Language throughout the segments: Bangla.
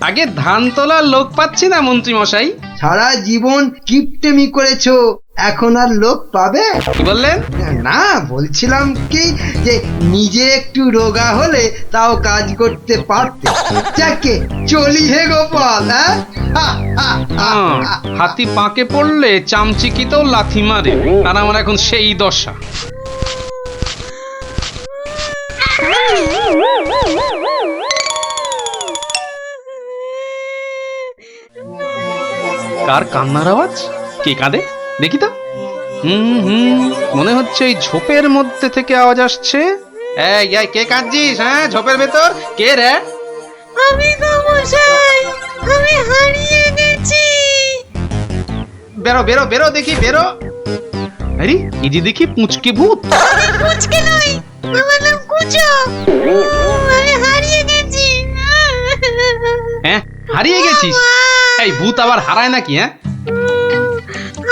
আগে ধান তোলার লোক পাচ্ছি না মন্ত্রী মশাই। সারা জীবন কিপটেমি করেছো, এখন আর লোক পাবে? কি বললেন? না, বলছিলাম কি যে নিজে একটু রোগা হলে তাও কাজ করতে পারতে। যাকে চলি হে গোপাল। হাতি পাকে পড়লে চামচিকিতেও লাথি মারে, আর আমার এখন সেই দশা। কার কান্নার আওয়াজ? কে কাঁদে দেখি তো। মনে হচ্ছে এই ঝোপের মধ্যে থেকে আওয়াজ আসছে। এই কে কাঁদছিস? হ্যাঁ, ঝোপের ভেতর কে রে? আমি তো মশাই, আমি হারিয়ে গেছি। বেরো বেরো বেরো দেখি, বেরো। আরে এই যে দেখি পুঁচকে ভূত। আমি পুচকে নই, আমার নাম কুচো। আমি হারিয়ে গেছি। হ্যাঁ, হারিয়ে গেছিস? এই ভূত আবার হারায় নাকি? হ্যাঁ,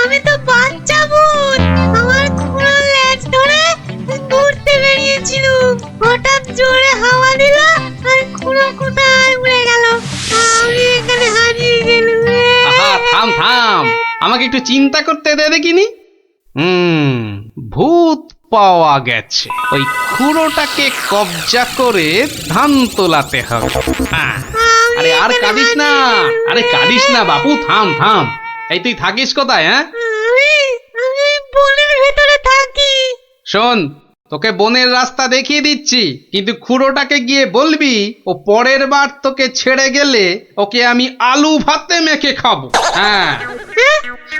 আমি তো বাচ্চা ভূত। আমার খুঁড়ো লেজ ধরে ঘুরতে বেরিয়েছিল, হঠাৎ জোরে হাওয়া দিল আর খুঁড়ো কোথায় উড়ে গেল। আমি এখানে হারিয়ে গেলাম। আহা, থাম থাম, আমাকে একটু চিন্তা করতে দে দেখিনি। ভূত পাওয়া গেছে, ওই খুঁড়োটাকে কবজা করে ধান তোলাতে হবে। হ্যাঁ, আরে আর কাঁদিস না, আরে কাঁদিস না বাপু, থাম থাম। এই তুই থাকিস কোথায়? হ্যাঁ, আমি বনের ভেতরে থাকি। শোন, তোকে বনের রাস্তা দেখিয়ে দিচ্ছি, কিন্তু খুঁড়োটাকে গিয়ে বলবি ও পরের বার তোকে ছেড়ে গেলে ওকে আমি আলু ভাতে মেখে খাবো। হ্যাঁ,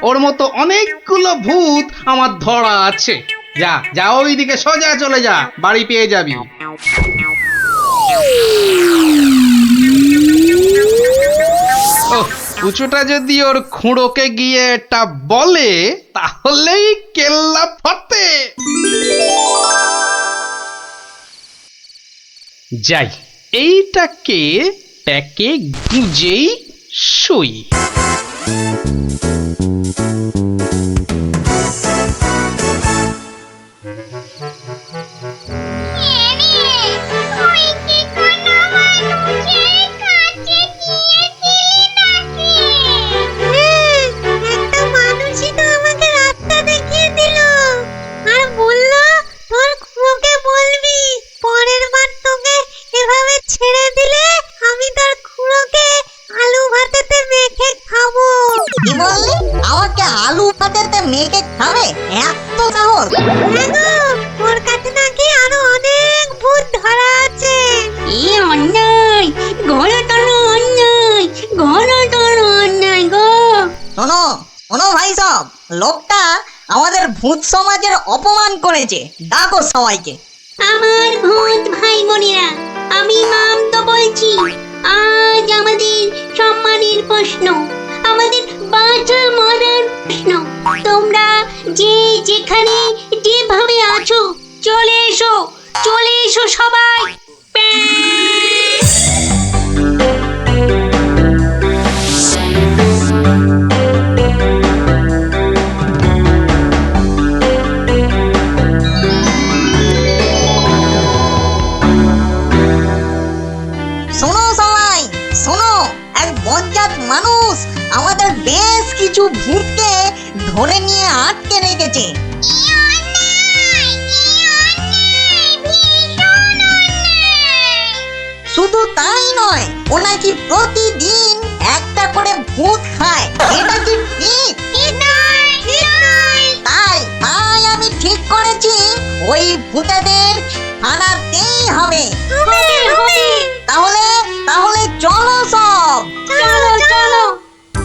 ওর মতো অনেকগুলো ভূত আমার ধরা আছে। যা যা, ওইদিকে সোজা চলে যা, বাড়ি পেয়ে যাবি। কুচোটা যদি ওর খুঁড়োকে গিয়ে এটা বলে তাহলেই কেল্লা ফতে। যাই, এইটাকে প্যাকে গুজেই শুই। আমাকে আলু ভাতেতে মেখে খাবে? এত সাহস? ওর কাছে নাকি আরো অনেক ভূত ধরা আছে। এই অন্যায়, ঘোরতর অন্যায়, ঘোরতর অন্যায় গো। শোনো শোনো ভাই সব, লোকটা আমাদের ভূত সমাজের অপমান করেছে। ডাকো সবাইকে। আমার ভূত ভাই বোনেরা, আমি মাম তো বলছি। আজ আমাদের সম্মানের প্রশ্ন, আমাদের বাঁচা মরার প্রশ্ন। তোমরা যে যেখানে যেভাবে আছো চলে এসো, চলে এসো সবাই। শোনো সবাই, শোনো, এক বজ্জাত মানুষ আমাদের বেশ কিছু ভূতকে ধরে নিয়ে আটকে রেখেছে। শুধু তাই নয়, ও নাকি প্রতিদিন একটা করে ভূত খায়। এটা কি ঠিক? তাই তাই আমি ঠিক করেছি, ওই ভূতেদের হারাতেই হবে। তাহলে তাহলে চলো সব, চলো চলো,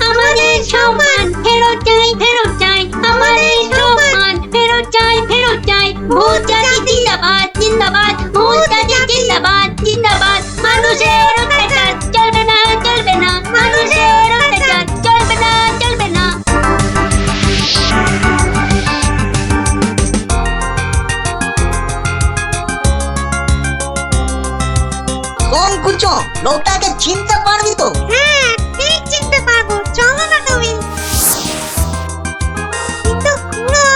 আমাদের সম্মান ফেরত চাই, ফেরত চাই, আমাদের সম্মান ফেরত চাই, ফেরত চাই। ভূত জাতি জিন্দাবাদ, জিন্দাবাদ, ভূত জাতি জিন্দাবাদ, জিন্দাবাদ। মানুষের অত্যাচার চলবে না, চলবে না, মানুষের অত্যাচার চলবে না, চলবে না। কোন কুচো, লোকটাকে চিনতে পারবি তো? হ্যাঁ, ঠিক চিনতে পারবো। চলো না তুমি। কিন্তু খুড়ো,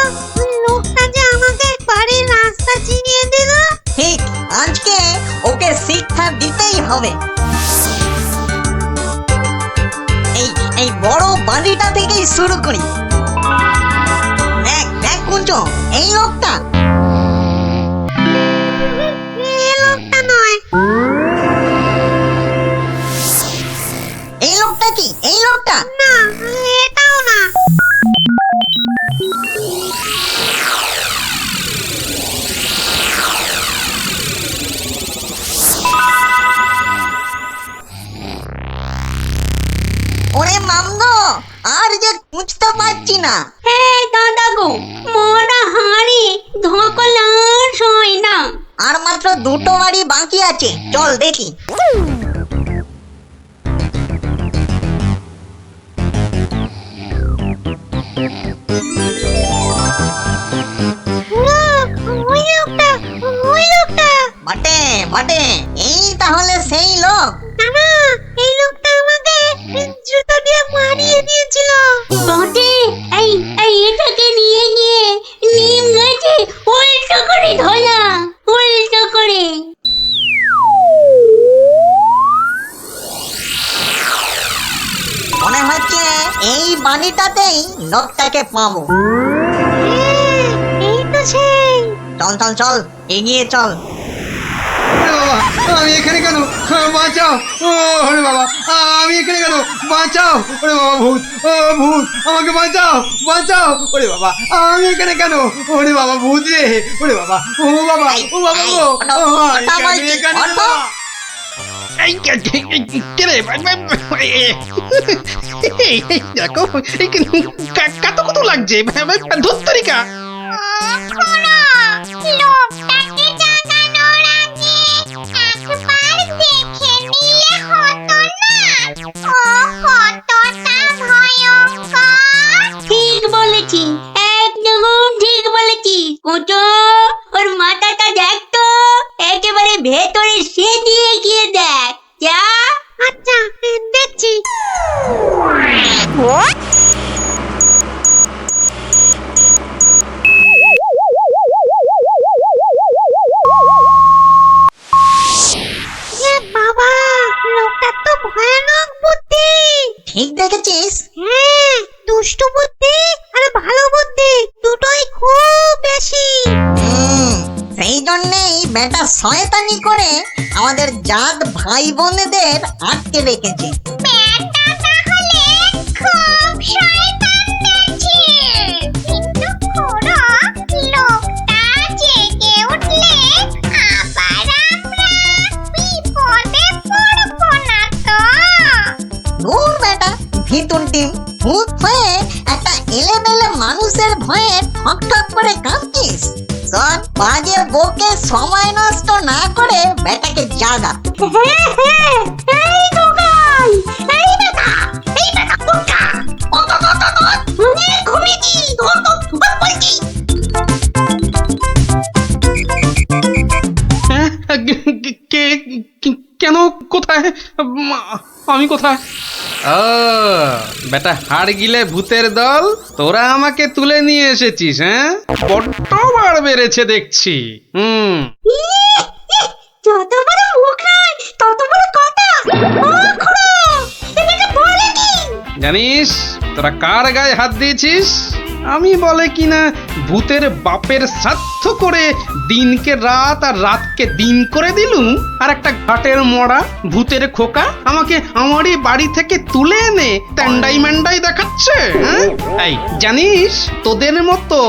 লোকটা যে আমাকে বাড়ির রাস্তা চিনিয়ে দিল। ঠিক, আজকে ওকে শিক্ষা দিতেই হবে। বাড়িটা থেকেই শুরু করি। দেখ দেখ কুঞ্চো, এই লোকটা এ লোকটা নয়। এই লোকটা কি? এই লোকটা না, এটাও না। ওরে মামগো, আর যে খুঁজতে পারছি না। হ্যাঁ দাদা গো, মরা হাঁড়ি ধকল আর সয় না। আর মাত্র দুটো বাড়ি বাকি আছে, চল দেখি। ওই লোকটা, ওই লোকটা। বটে বটে, এই তাহলে সেই লোক। না, এই লোকটা আমাকে জুতো দিয়ে মারিয়ে দিয়েছিল। বটে, এই এই এটাকে নিয়ে গিয়ে নিম গাছে উল্টো করে ধরা, উল্টো করে। মনে হচ্ছে এই বাড়িটাতেই লোকটাকে পাবো। হ্যাঁ, এই তো সেই। চল চল চল, এগিয়ে চল। ওরে বাবা, আমি এখানে কেন? বাঁচাও! ওরে বাবা, আমি এখানে কেন? বাঁচাও! ওরে বাবা, ভূত! ও ভূত, আমাকে বাঁচাও! বাঁচাও! ওরে বাবা, আমি এখানে কেন? ওরে বাবা, ভূত রে! ওরে বাবা, ও বাবা, ও বাবা গো! আমি এখানে কেন? এই কে রে? দেখো কত কত লাগছে ধুত্তরিকা। লোকটাকে জাগানোর আগে একবার দেখে নিলে হতো না? ও কতটা ভয়ঙ্কর। ঠিক বলেছি, একদম ঠিক বলেছি। কোটো, ওর মাথাটা দেখ তো, একেবারে ভেতরে সে দিয়ে গিয়ে দেখ। যা। আচ্ছা, দেখছি। এ বাবা, লোকটার তো ভয়ানক বুদ্ধি। ঠিক দেখেছিস? হ্যাঁ, দুষ্টু বুদ্ধি আর ভালো বুদ্ধি দুটোই খুব বেশি। সেই জন্যেই বেটা শয়তানি করে আমাদের জাত ভাই বোনেদের আটকে রেখেছে। ব্যাটা তাহলে খুব শয়তান দেখছি। কিন্তু খুড়ো, লোকটা জেগে উঠলে আবার আমরা বিপদে পড়বো না তো? দূর বেটা, ভিতুর ডিম, ভূত হয়ে একটা এলেমেলে মানুষের ভয়ে ঠক ঠক করে কাঁপছিস। শোন, বাজে বকে সময় নষ্ট না করে বেটাকে জাগা। হ্যাঁ হ্যাঁ, এই দোকান, এই বেটা, এই বেটা কোনটা? ঘুমিয়েছি, ধর তো, বলছি। হ্যাঁ, কেন, কোথায়, আমি কোথায়? ও বেটা, হাড় গিলে ভূতের দল, তোরা আমাকে তুলে নিয়ে এসেছিস? হ্যাঁ, বড্ড বার বেড়েছে দেখছি। যত বড় মুখ নয় তত বড় কথা। ও খুড়ো, এটা বলে কি? জানিস তোরা কার গায়ে হাত দিয়েছিস? আমি বলে কিনা ভূতের বাপের শ্রাদ্ধ করে দিনকে রাত আর রাতকে দিন করে দিলুম, আর একটা ঘাটের মরা ভূতের খোকা আমাকে আমারই বাড়ি থেকে তুলে এনে ট্যান্ডাই ম্যান্ডাই দেখাচ্ছে। হ্যাঁ? এই জানিস তোদের মতো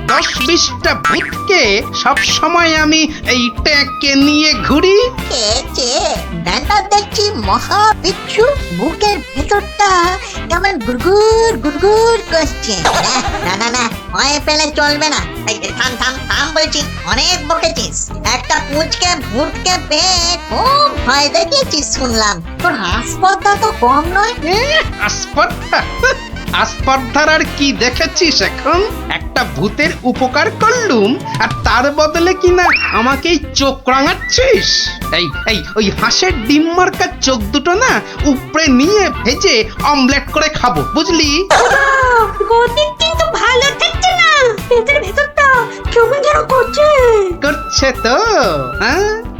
10-20টা ভূতকে সব সময় আমি এই ট্যাঁকে নিয়ে ঘুরি। কে বেটা দেখছি মহা বিচ্ছু, বুকের ভেতরটা কেমন গুড়গুড় গুড়গুড় করছে। না না না, ভয় পেলে চলবে না। এই থাম থাম থাম বলছি, অনেক বকেছিস। একটা পুচকে ভূতকে পেয়ে খুব ভয় দেখিয়েছিস শুনলাম। তোর হাসপাতা তো কম নয়। আসপর্ধা আসপর্ধার আর কি দেখেছিস এখন? একটা ভূতের উপকার করলুম আর তার বদলে কিনা আমাকেই চোখ রাঙাচ্ছিস। এই ওই হাঁসের ডিম মার্কার চোখ দুটো না উপরে নিয়ে ভেজে অমলেট করে খাবো, বুঝলি? গতি কিন্তু ভালো থাকছে না, পেটের ভেতরটা কেমন যেন করছে। করছে তো, হ্যাঁ?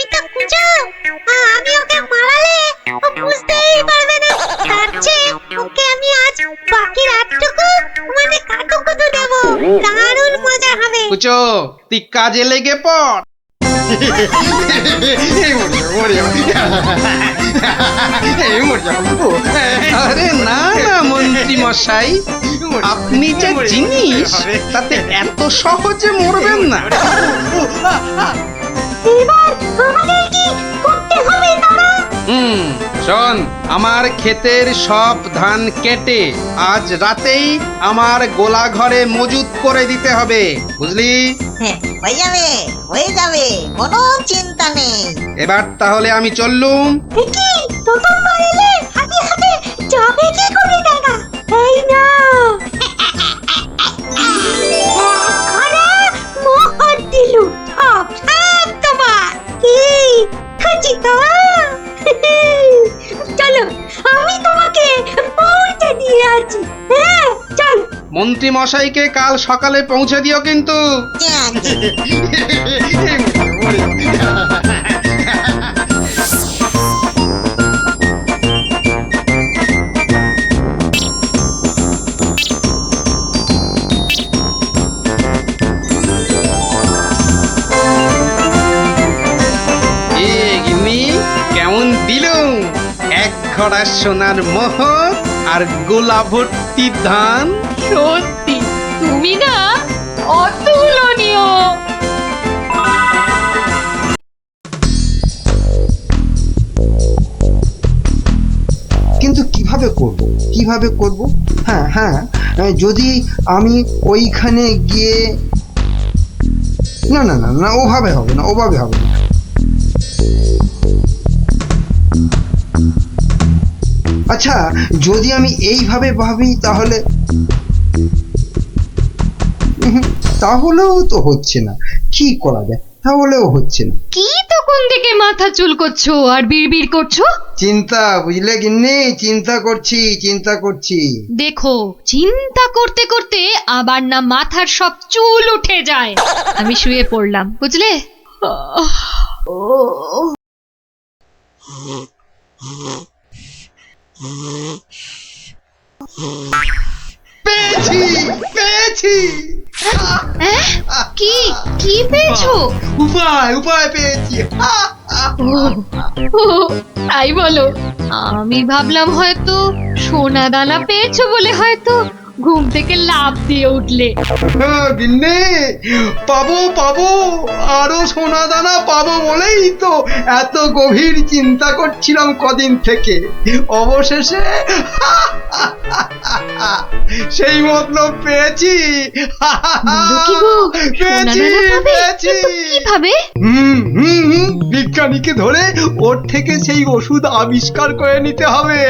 আমি তো কুঁচো, আমি ওকে মারালে ও বুঝতেই পারবে না। তার চেয়ে ওকে আমি আজ বাকি রাতটুকু মানে কাটুকুটু দেবো, দারুণ মজা হবে। কুচো তুই কাজে লেগে পড়। আরে না না মন্ত্রী মশাই, আপনি যে জিনিস তাতে এত সহজে মরবেন না। এবার আমাদের কি করতে হবে দাদা? শোন, আমার ক্ষেতের সব ধান কেটে আজ রাতেই আমার গোলা ঘরে মজুত করে দিতে হবে, বুঝলি? হ্যাঁ, হয়ে যাবে, কোনো চিন্তা নেই। এবার তাহলে আমি চললুম। কি প্রথমবার এলে হাতে হাতে যাবে কি করে দাদা? এই না ঘরে মোহর দিলু, সব সব তোমার। কি খুশি তো? চলো আমি তোমাকে পৌঁছে দিয়ে আছি। হ্যাঁ চল। মন্ত্রী মশাইকে কাল সকালে পৌঁছে দিও কিন্তু। কেমন দিলুম এক ঘড়া সোনার মোহর আর গোলা ভর্তি ধান। সত্যি তুমি না অতুলনীয়। কিন্তু কিভাবে করব? হ্যাঁ হ্যাঁ, যদি আমি ওইখানে গিয়ে না না না না ওভাবে হবে না। আচ্ছা, যদি আমি এইভাবে ভাবি তাহলেও তো হচ্ছে না। কি করা যায়? তাহলেও হচ্ছে না। কি তখন থেকে মাথা চুলকোচ্ছো আর বিড়বিড় করছো? চিন্তা, বুঝলে গিন্নি, চিন্তা করছি। দেখো, চিন্তা করতে করতে আবার না মাথার সব চুল উঠে যায়। আমি শুয়ে পড়লাম, বুঝলে? পেয়েছি। কি কি পেয়েছো? উপায় পেয়েছি। ও, তাই বলো? আমি ভাবলাম হয়তো সোনা দানা পেয়েছো বলে হয়তো ঘুম থেকে লাফ দিয়ে উঠলে। গিন্নি, পাবো আরো সোনা দানা পাবো বলেই তো এত গভীর চিন্তা করছিলাম কদিন থেকে। অবশেষে সেই মতলব পেয়েছি। পেয়েছি। কিভাবে? বিজ্ঞানীকে ধরে ওর থেকে সেই ওষুধ আবিষ্কার করে নিতে হবে,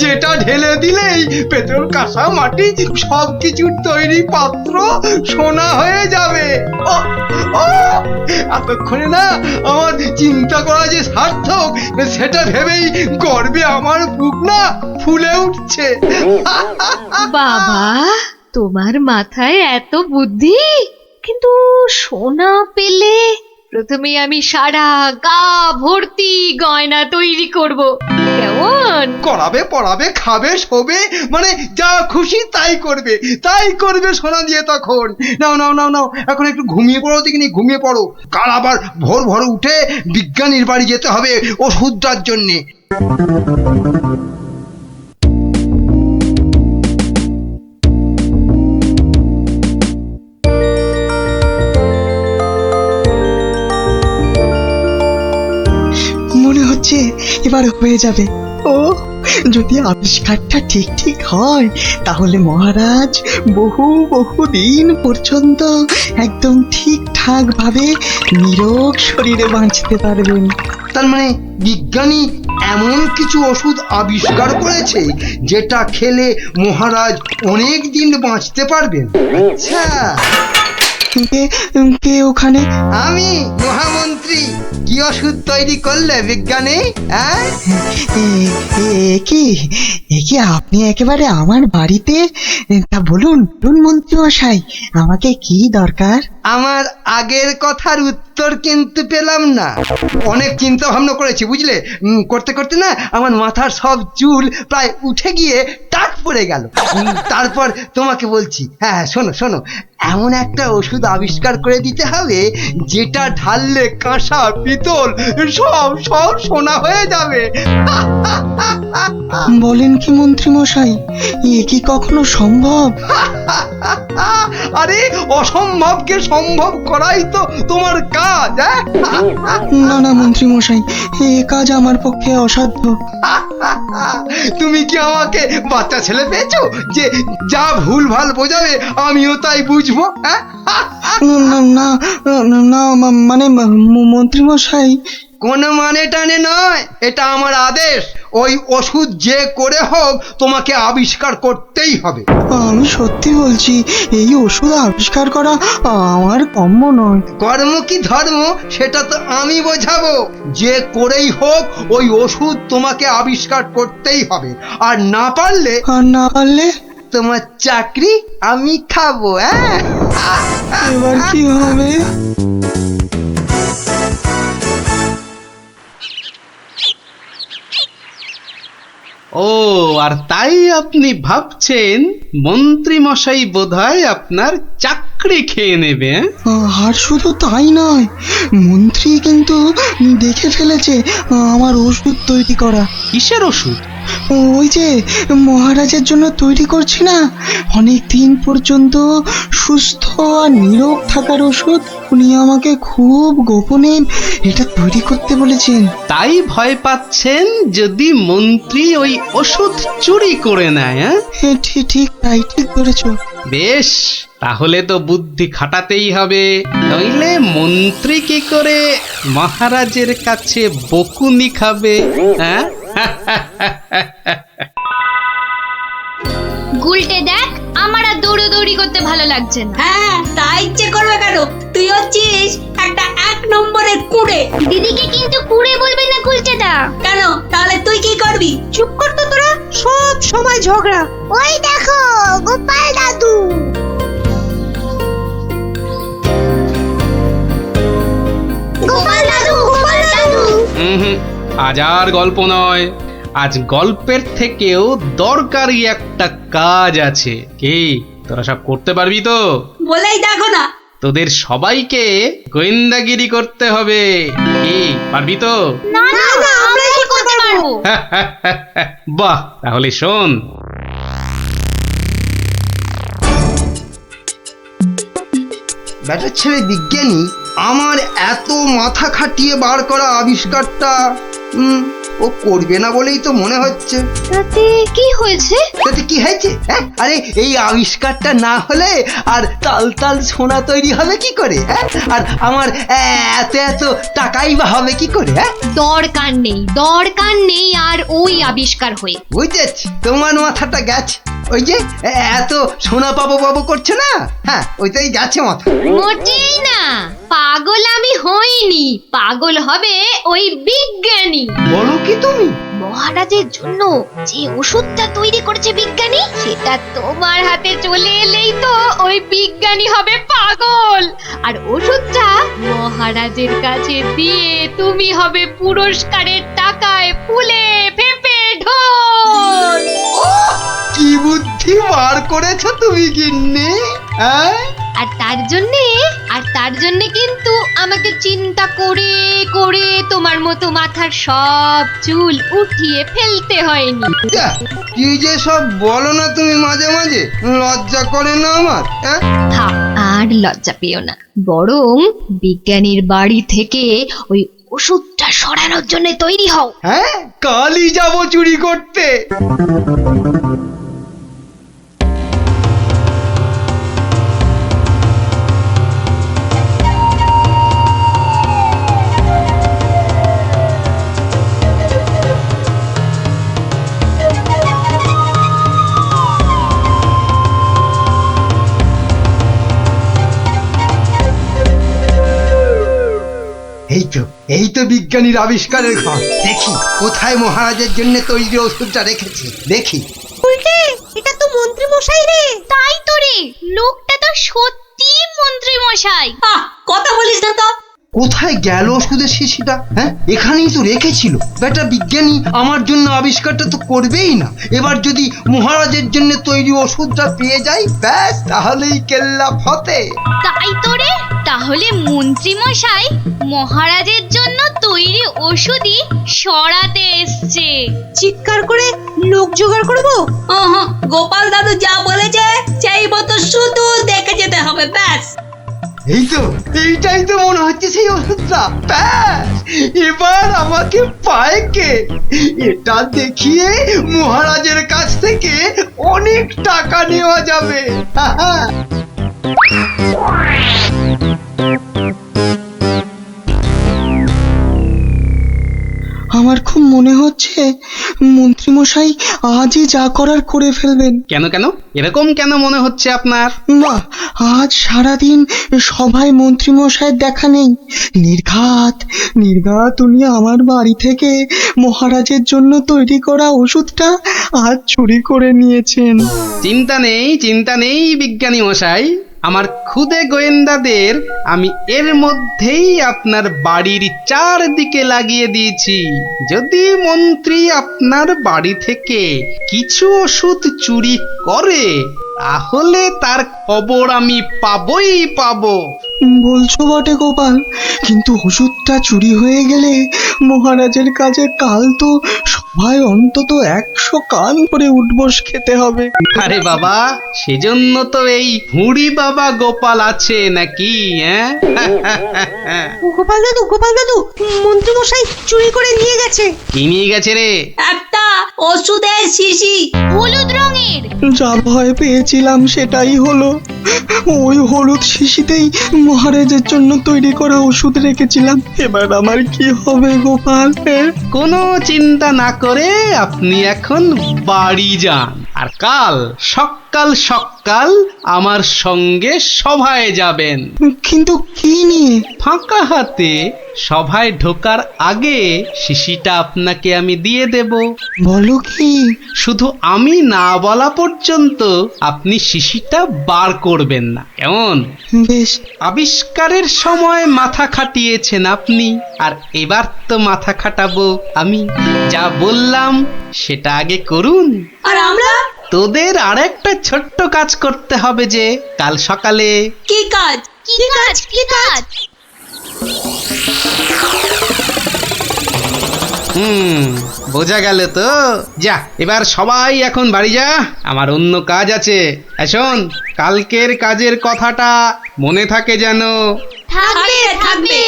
যেটা ঢেলে দিলেই পেট্রোল কাঁসা মাটি সবকিছুর তৈরি পাত্র সোনা হয়ে যাবে। এতক্ষণে না আমার চিন্তা করা যে সার্থক সেটা ভেবেই গর্বে আমার বুক না ফুলে উঠছে। বাবা, তোমার মাথায় এত বুদ্ধি! কিন্তু সোনা পেলে প্রথমে আমি সারা গা ভর্তি গয়না তৈরি করব। কেমন? করাবে, পড়াবে, খাবে, শোবে, মানে যা খুশি তাই করবে সোনা দিয়ে। তখন নাও এখন একটু ঘুমিয়ে পড়ো দেখিনি, ঘুমিয়ে পড়ো। কাল আবার ভোর উঠে বিজ্ঞানীর বাড়ি যেতে হবে ওষুধটার জন্যে। মনে হচ্ছে এবার হয়ে যাবে। ও, যদি আবিষ্কারটা ঠিক হয় তাহলে মহারাজ বহু দিন পর্যন্ত একদম ঠিকঠাক ভাবে নিরোগ শরীরে বাঁচতে পারবেন। তার মানে বিজ্ঞানী এমন কিছু ওষুধ আবিষ্কার করেছে যেটা খেলে মহারাজ অনেক দিন বাঁচতে পারবেন। আচ্ছা, কে কে ওখানে? আমি মহামন্ত্রী। কি ওষুধ তৈরি করলে বিজ্ঞানী? হ্যাঁ, এ কি আপনি একেবারে আমার বাড়িতে? তা বলুন বলুন মন্ত্রী মশাই, আমাকে কি দরকার? আমার আগের কথার উত্তর কিন্তু পেলাম না। অনেক চিন্তা ভাবনা করেছি বুঝলে, করতে করতে না আমার মাথার সব চুল প্রায় উঠে গিয়ে টাক পড়ে গেল। তারপর তোমাকে বলছি, হ্যাঁ শোনো শোনো, এমন একটা ওষুধ আবিষ্কার করে দিতে হবে যেটা ঢাললে কাঁসা পিতল সব সব সোনা হয়ে যাবে। বলেন কি মন্ত্রী মশাই, এ কি কখনো সম্ভব? আরে অসম্ভবকে সম্ভব করাই তো তোমার কাজ। না না মন্ত্রী মশাই, এ কাজ আমার পক্ষে অসাধ্য। তুমি কি আমাকে বাচ্চা ছেলে পেয়েছো যে যা ভুল ভাল বোঝাবে আমিও তাই বুঝবো? না না না মানে মন্ত্রী মশাই, কোনো মানে টানে নয়, এটা আমার আদেশ। ওই ওষুধ যে করে হোক তোমাকে আবিষ্কার করতেই হবে। আমি সত্যি বলছি, এই ওষুধ আবিষ্কার করা আমার কম্য নয়। কর্ম কি ধর্ম সেটা তো আমি বোঝাবো। যে করেই হোক ওই ওষুধ তোমাকে আবিষ্কার করতেই হবে, আর না পারলে আর না পারলে তোমার চাকরি আমি খাবো। এবার কি হবে? ও, আর তাই আপনি ভাবছেন মন্ত্রী মশাই বোধহয় আপনার চাকরি খেয়ে নেবে? আর শুধু তাই নয়, মন্ত্রী কিন্তু দেখে ফেলেছে আমার ওষুধ তৈরি করা। কিসের ওষুধ? ওই যে মহারাজের জন্য তৈরি করছি না, অনেক দিন পর্যন্ত সুস্থ আর নীরোগ থাকার ওষুধ। উনি আমাকে খুব গোপনে এটা তৈরি করতে বলেছেন। তাই ভয় পাচ্ছেন যদি মন্ত্রী ওই ওষুধ চুরি করে নেয়? ঠিক ঠিক তাই, ঠিক ধরেছ। বেশ, তাহলে তো বুদ্ধি খাটাতেই হবে, নইলে মন্ত্রী কি করে মহারাজের কাছে বকুনি খাবে? হ্যাঁ, গুলটে দেখ, আমার আর দৌড়ি করতে ভালো লাগছে না। হ্যাঁ, তা ইচ্ছে করবে কেন? তুই হচ্ছিস একটা 1 নম্বরের কুড়ে। দিদিকে কিন্তু কুড়ে বলবে না গুলটেদা। কেন? তাহলে তুই কি করবি? চুপ কর তো তোরা, সব সময় ঝগড়া। ওই দেখো গোপাল দাদু। গোপাল দাদু, গোপাল দাদু। আজ আর গল্প নয়, আজ গল্পের থেকেও দরকারি একটা কাজ আছে। কি তোরা সব করতে পারবি তো? বলেই দেখো না। তোদের সবাইকে গোয়েন্দাগিরি করতে হবে। কি পারবি তো? না না, আমরা কি করতে পারবো? বাহ, তাহলে শোন। ব্যাটার ছেলে বিজ্ঞানী আমার এত মাথা খাটিয়ে বার করা আবিষ্কারটা ও করবে না বলেই তো মনে হচ্ছে। তাতে কি হয়েছে? তাতে কি হয়েছে? আরে এই আবিষ্কারটা না হলে আর তাল তাল সোনা তৈরি হবে কি করে? আর আমার এত এত টাকাই বা হবে কি করে? দরকার নেই আর ওই আবিষ্কার হয়ে। বুঝেছি, তোমার মাথাটা গেছে। ওই যে এত সোনা পাবো পাবো করছে না, হ্যাঁ ওইটাই গেছে মাথা। মোটেই না, পাগল আমি হইনি, পাগল হবে ওই বিজ্ঞানী। বলো কি তুমি? মহারাজের জন্য যে ওষুধটা তৈরি করেছে বিজ্ঞানী, সেটা তোমার হাতে চলে এলেই তো ওই বিজ্ঞানী হবে পাগল, আর ওষুধটা মহারাজের কাছে দিয়ে তুমি হবে পুরস্কারের টাকায় ফুলে ফেপে ঢোল। কি বুদ্ধি বার করেছো তুমি গিন্নি! আর তার জন্যে কিন্তু আমাকে চিন্তা করে করে তোমার মতো মাথার সব চুল উঠিয়ে ফেলতে হয়নি। কি যে সব বলো না তুমি মাঝে মাঝে, লজ্জা করে না আমার? থাক, আর লজ্জা পেও না, বরং বিজ্ঞানীর বাড়ি থেকে ওই ওষুধটা সরানোর জন্য তৈরি হও। হ্যাঁ, কালই যাবো চুরি করতে। এই তো বিজ্ঞানীর আবিষ্কারের ঘর। দেখি কোথায় মহারাজের জন্য তৈরি ওষুধটা রেখেছি, দেখি। উল্টে এটা তো মন্ত্রী মশাই রে। তাই তো রে, লোকটা তো সত্যি মন্ত্রী মশাই। কথা বলিস না তো। কোথায় গেল ওষুধের শিশিটা? হ্যাঁ, এখানেই তো রেখেছিল। বেটা বিজ্ঞানী আমার জন্য আবিষ্কারটা তো করবেই না। এবার যদি মহারাজের জন্য তৈরি ওষুধটা পেয়ে যাই, ব্যাস তাহলেই কেল্লা ফতে। তাই তো রে, তাহলে মন্ত্রী মশাই মহারাজের জন্য তৈরি ওষুধই সরাতে এসছে। চিৎকার করে লোক জোগাড় করবো। গোপাল দাদু যা বলেছে সেই মতো শুধু দেখে যেতে হবে, ব্যাস। এই তো, এইটাই তো মনে হচ্ছে সেই ওষুধটা। ব্যাস, এবার আমাকে পায় কে? এটা দেখিয়ে মহারাজের কাছ থেকে অনেক টাকা নেওয়া যাবে। আমার খুব মনে হচ্ছে মন্ত্রীমশাই আজই যা করার করে ফেলবেন। কেন কেন এরকম কেন মনে হচ্ছে আপনার? বাহ, আজ সারাদিন সভায় মন্ত্রীমশাইয়ের দেখা নেই। নির্ঘাত নির্ঘাত উনি আমার বাড়ি থেকে মহারাজের জন্য তৈরি করা ওষুধটা আজ চুরি করে নিয়েছেন। চিন্তা নেই বিজ্ঞানী মশাই, আমার খুদে গোয়েন্দাদের আমি এর মধ্যেই আপনার বাড়ির চারদিকে লাগিয়ে দিয়েছি। যদি মন্ত্রী আপনার বাড়ি থেকে কিছু ওষুধ চুরি করে, তাহলে তার খবর আমি পাবই পাবো। বলছো বটে গোপাল, কিন্তু ওষুধটা চুরি হয়ে গেলে মহারাজের কাছে কাল তো সবাই অন্তত 100 কান করে উঠবস খেতে হবে। আরে বাবা, সেজন্য তো এই হুড়ি বাবা গোপাল আছে নাকি? হ্যাঁ গোপাল দাদু মন্ত্রী মশাই চুরি করে নিয়ে গেছে। কি নিয়ে গেছে রে? একটা ওষুধের শিশি, হলুদ রঙের। যা ভয় পেয়েছিলাম সেটাই হলো। ওই হলুদ শিশিতেই মহারাজের জন্য তৈরি করা ওষুধ রেখেছিলাম। এবার আমার কি হবে গোপাল? কোনো চিন্তা না করে আপনি এখন বাড়ি যান, আর কাল সকাল আমার সঙ্গে সভায় যাবেন। কিন্তু কি নিয়ে? ফাঁকা হাতে সভায় ঢোকার আগে শিশিটা আপনাকে আমি দিয়ে দেব। বলো কি? শুধু আমি না বলা পর্যন্ত আপনি শিশিটা বার করবেন না, কেমন? বেশ। আবিষ্কারের সময় মাথা খাটিয়েছেন আপনি, আর এবার তো মাথা খাটাবো আমি। যা বললাম সেটা আগে করুন। আর আমরা? তোদের আর একটা ছোট্ট কাজ করতে হবে যে কাল সকালে। কি কাজ? কি কাজ? বোঝা গেল তো? যা, এবার সবাই এখন বাড়ি যা, আমার অন্য কাজ আছে। শোন, কালকের কাজের কথাটা মনে থাকে যেন। থাকবে।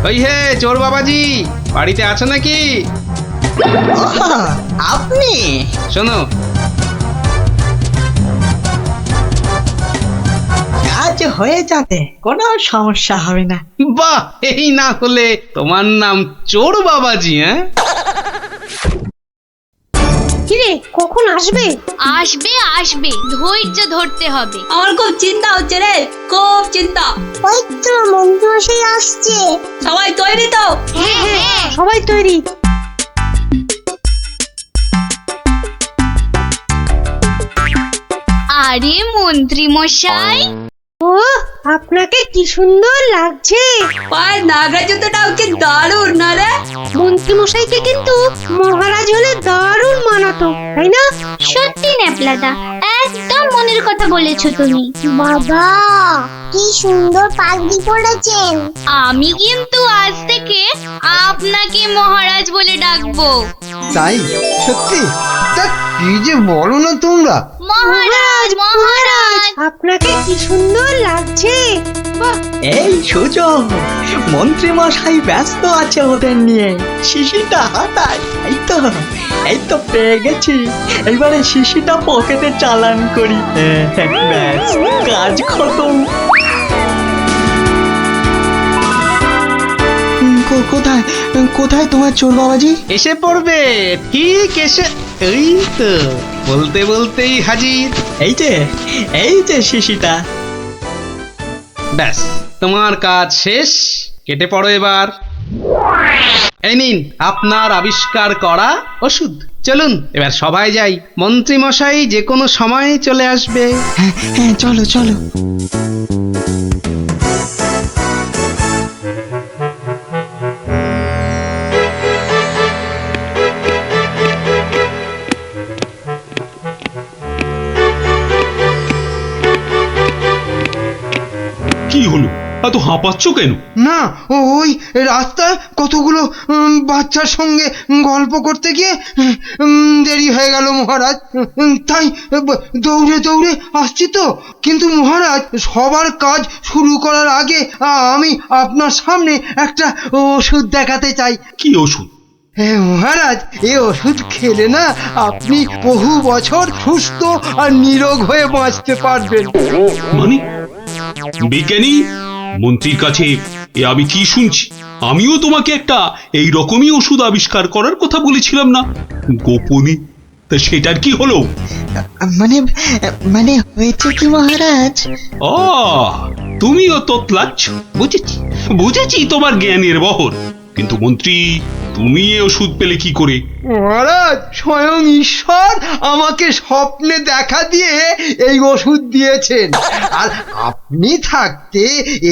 ওই হে চোর বাবাজি, বাড়িতে আছো নাকি? আপনি? শোনো, কাজ হয়ে যাবে, কোনো সমস্যা হবে না। বাহ, এই না হলে তোমার নাম চোর বাবাজি? হ্যাঁ, কিরে কখন আসবে? আসবে, ধৈর্য ধরতে হবে। আমার খুব চিন্তা হচ্ছে রে, খুব চিন্তা। ওই তো মন্ত্রী মশাই আসছে। সবাই তৈরি তো? হ্যাঁ। সবাই তৈরি। আরে মন্ত্রী মশাই, ও আপনাকে কি সুন্দর লাগছে। পায়ের নাগরা জুতোটাও কি দারুণ না রে? মন্ত্রী মশাইকে কিন্তু মহারাজ হলে দারুণ মানাতো, তাই না? সত্যি ন্যাপলাদা, একদম মনের কথা বলেছো তুমি। বাবা কি সুন্দর পাগড়ি পরেছেন। আমি কিন্তু আজ থেকে আপনাকে মহারাজ বলে ডাকবো। তাই? সত্যি? তা কি যে বলো না তোমরা। মহারাজ। আপনাকে কি সুন্দর লাগছে। বাহ, এই সুযোগ, মন্ত্রী মশাই ব্যস্ত আছে ওদের নিয়ে। শিশিটা হাতায়। এই তো পেয়ে গেছি। এবারে শিশিটা পকেটে চালান করি। ব্যাস, কাজ খতম। কোথায় কোথায় তোমার চোর বাবাজি? এসে পড়বে, ঠিক এসে, এই তো বলতে বলতেই হাজির। এই যে শিশিটা। ব্যাস, তোমার কাজ শেষ, কেটে পড়ো এবার। এই নিন আপনার আবিষ্কার করা ওষুধ। চলুন এবার সবাই যাই, মন্ত্রী মশাই যে কোনো সময় চলে আসবে। হ্যাঁ হ্যাঁ, চলো চলো। কি হলো, এত হাঁপাচ্ছ কেন? না, ওই রাস্তায় কতগুলো বাচ্চার সঙ্গে গল্প করতে গিয়ে দেরি হয়ে গেল মহারাজ। তাই দৌড়ে দৌড়ে আসছি তো। কিন্তু মহারাজ, সবার কাজ শুরু করার আগে আমি আপনার সামনে একটা ওষুধ দেখাতে চাই। কি ওষুধ? হ্যাঁ মহারাজ, এই ওষুধ খেলে না আপনি বহু বছর সুস্থ আর নিরোগ হয়ে বাঁচতে পারবেন। মানে বিজ্ঞানী, মন্ত্রীর কাছে এ আমি কি শুনছি? আমিও তোমাকে একটা এই রকমই ওষুধ আবিষ্কার করার কথা বলেছিলাম না গোপনে? তা সেটার কি হলো? মানে মানে হয়েছে কি মহারাজ? তুমিও তোতলাচ্ছ, বুঝেছি বুঝেছি তোমার জ্ঞানের বহর। কিন্তু মন্ত্রী, তুমি এ ওষুধ পেলে কি করে? মহারাজ, স্বয়ং ঈশ্বর আমাকে স্বপ্নে দেখা দিয়ে এই ওষুধ দিয়েছেন। আর আপনি থাকতে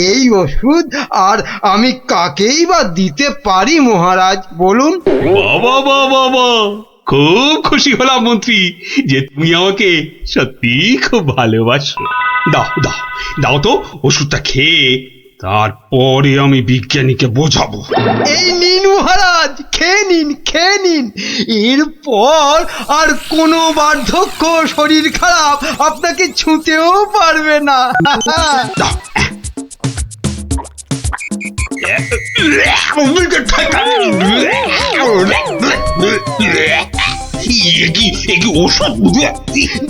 এই ওষুধ আর আমি কাকেই বা দিতে পারি মহারাজ, বলুন? বাবা বাবা বাবা, খুব খুশি হলাম মন্ত্রী যে তুমি আমাকে সত্যি খুব ভালোবাসো। দাও দাও দাও তো ওষুধটা খেয়ে, তারপরে আমি বিজ্ঞানীকে বোঝাবো। এই নিন মহারাজ, খেয়ে নিন খেয়ে নিন। এরপর আর কোনো বার্ধক্য, শরীর খারাপ আপনাকে ছুঁতেও পারবে না। দাও। ওষুধ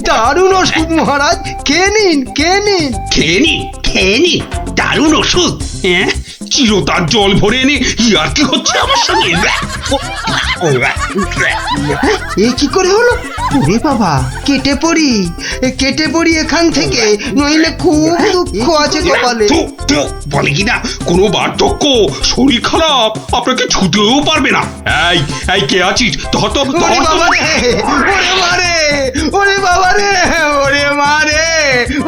দারুণ ওষুধ মহারাজ, খেয়ে নিন খেয়ে নিন। খেয়ে নি দারুণ ওষুধ। হ্যাঁ, চিরতার জল ভরে এনে আর কি হচ্ছে আমার সঙ্গে? এ কি করে হলো? ওরে বাবা, কেটে পড়ি এখান থেকে, নইলে খুব দুঃখ আছে কপালে। বলে কিনা কোনো বার্ধক্য, শরীর খারাপ আপনাকে ছুতেও পারবে না। এই এই কে আছিস? ধর তো, ওরে বাবা রে, ওরে মারে, ওরে বাবা রে, ওরে মারে,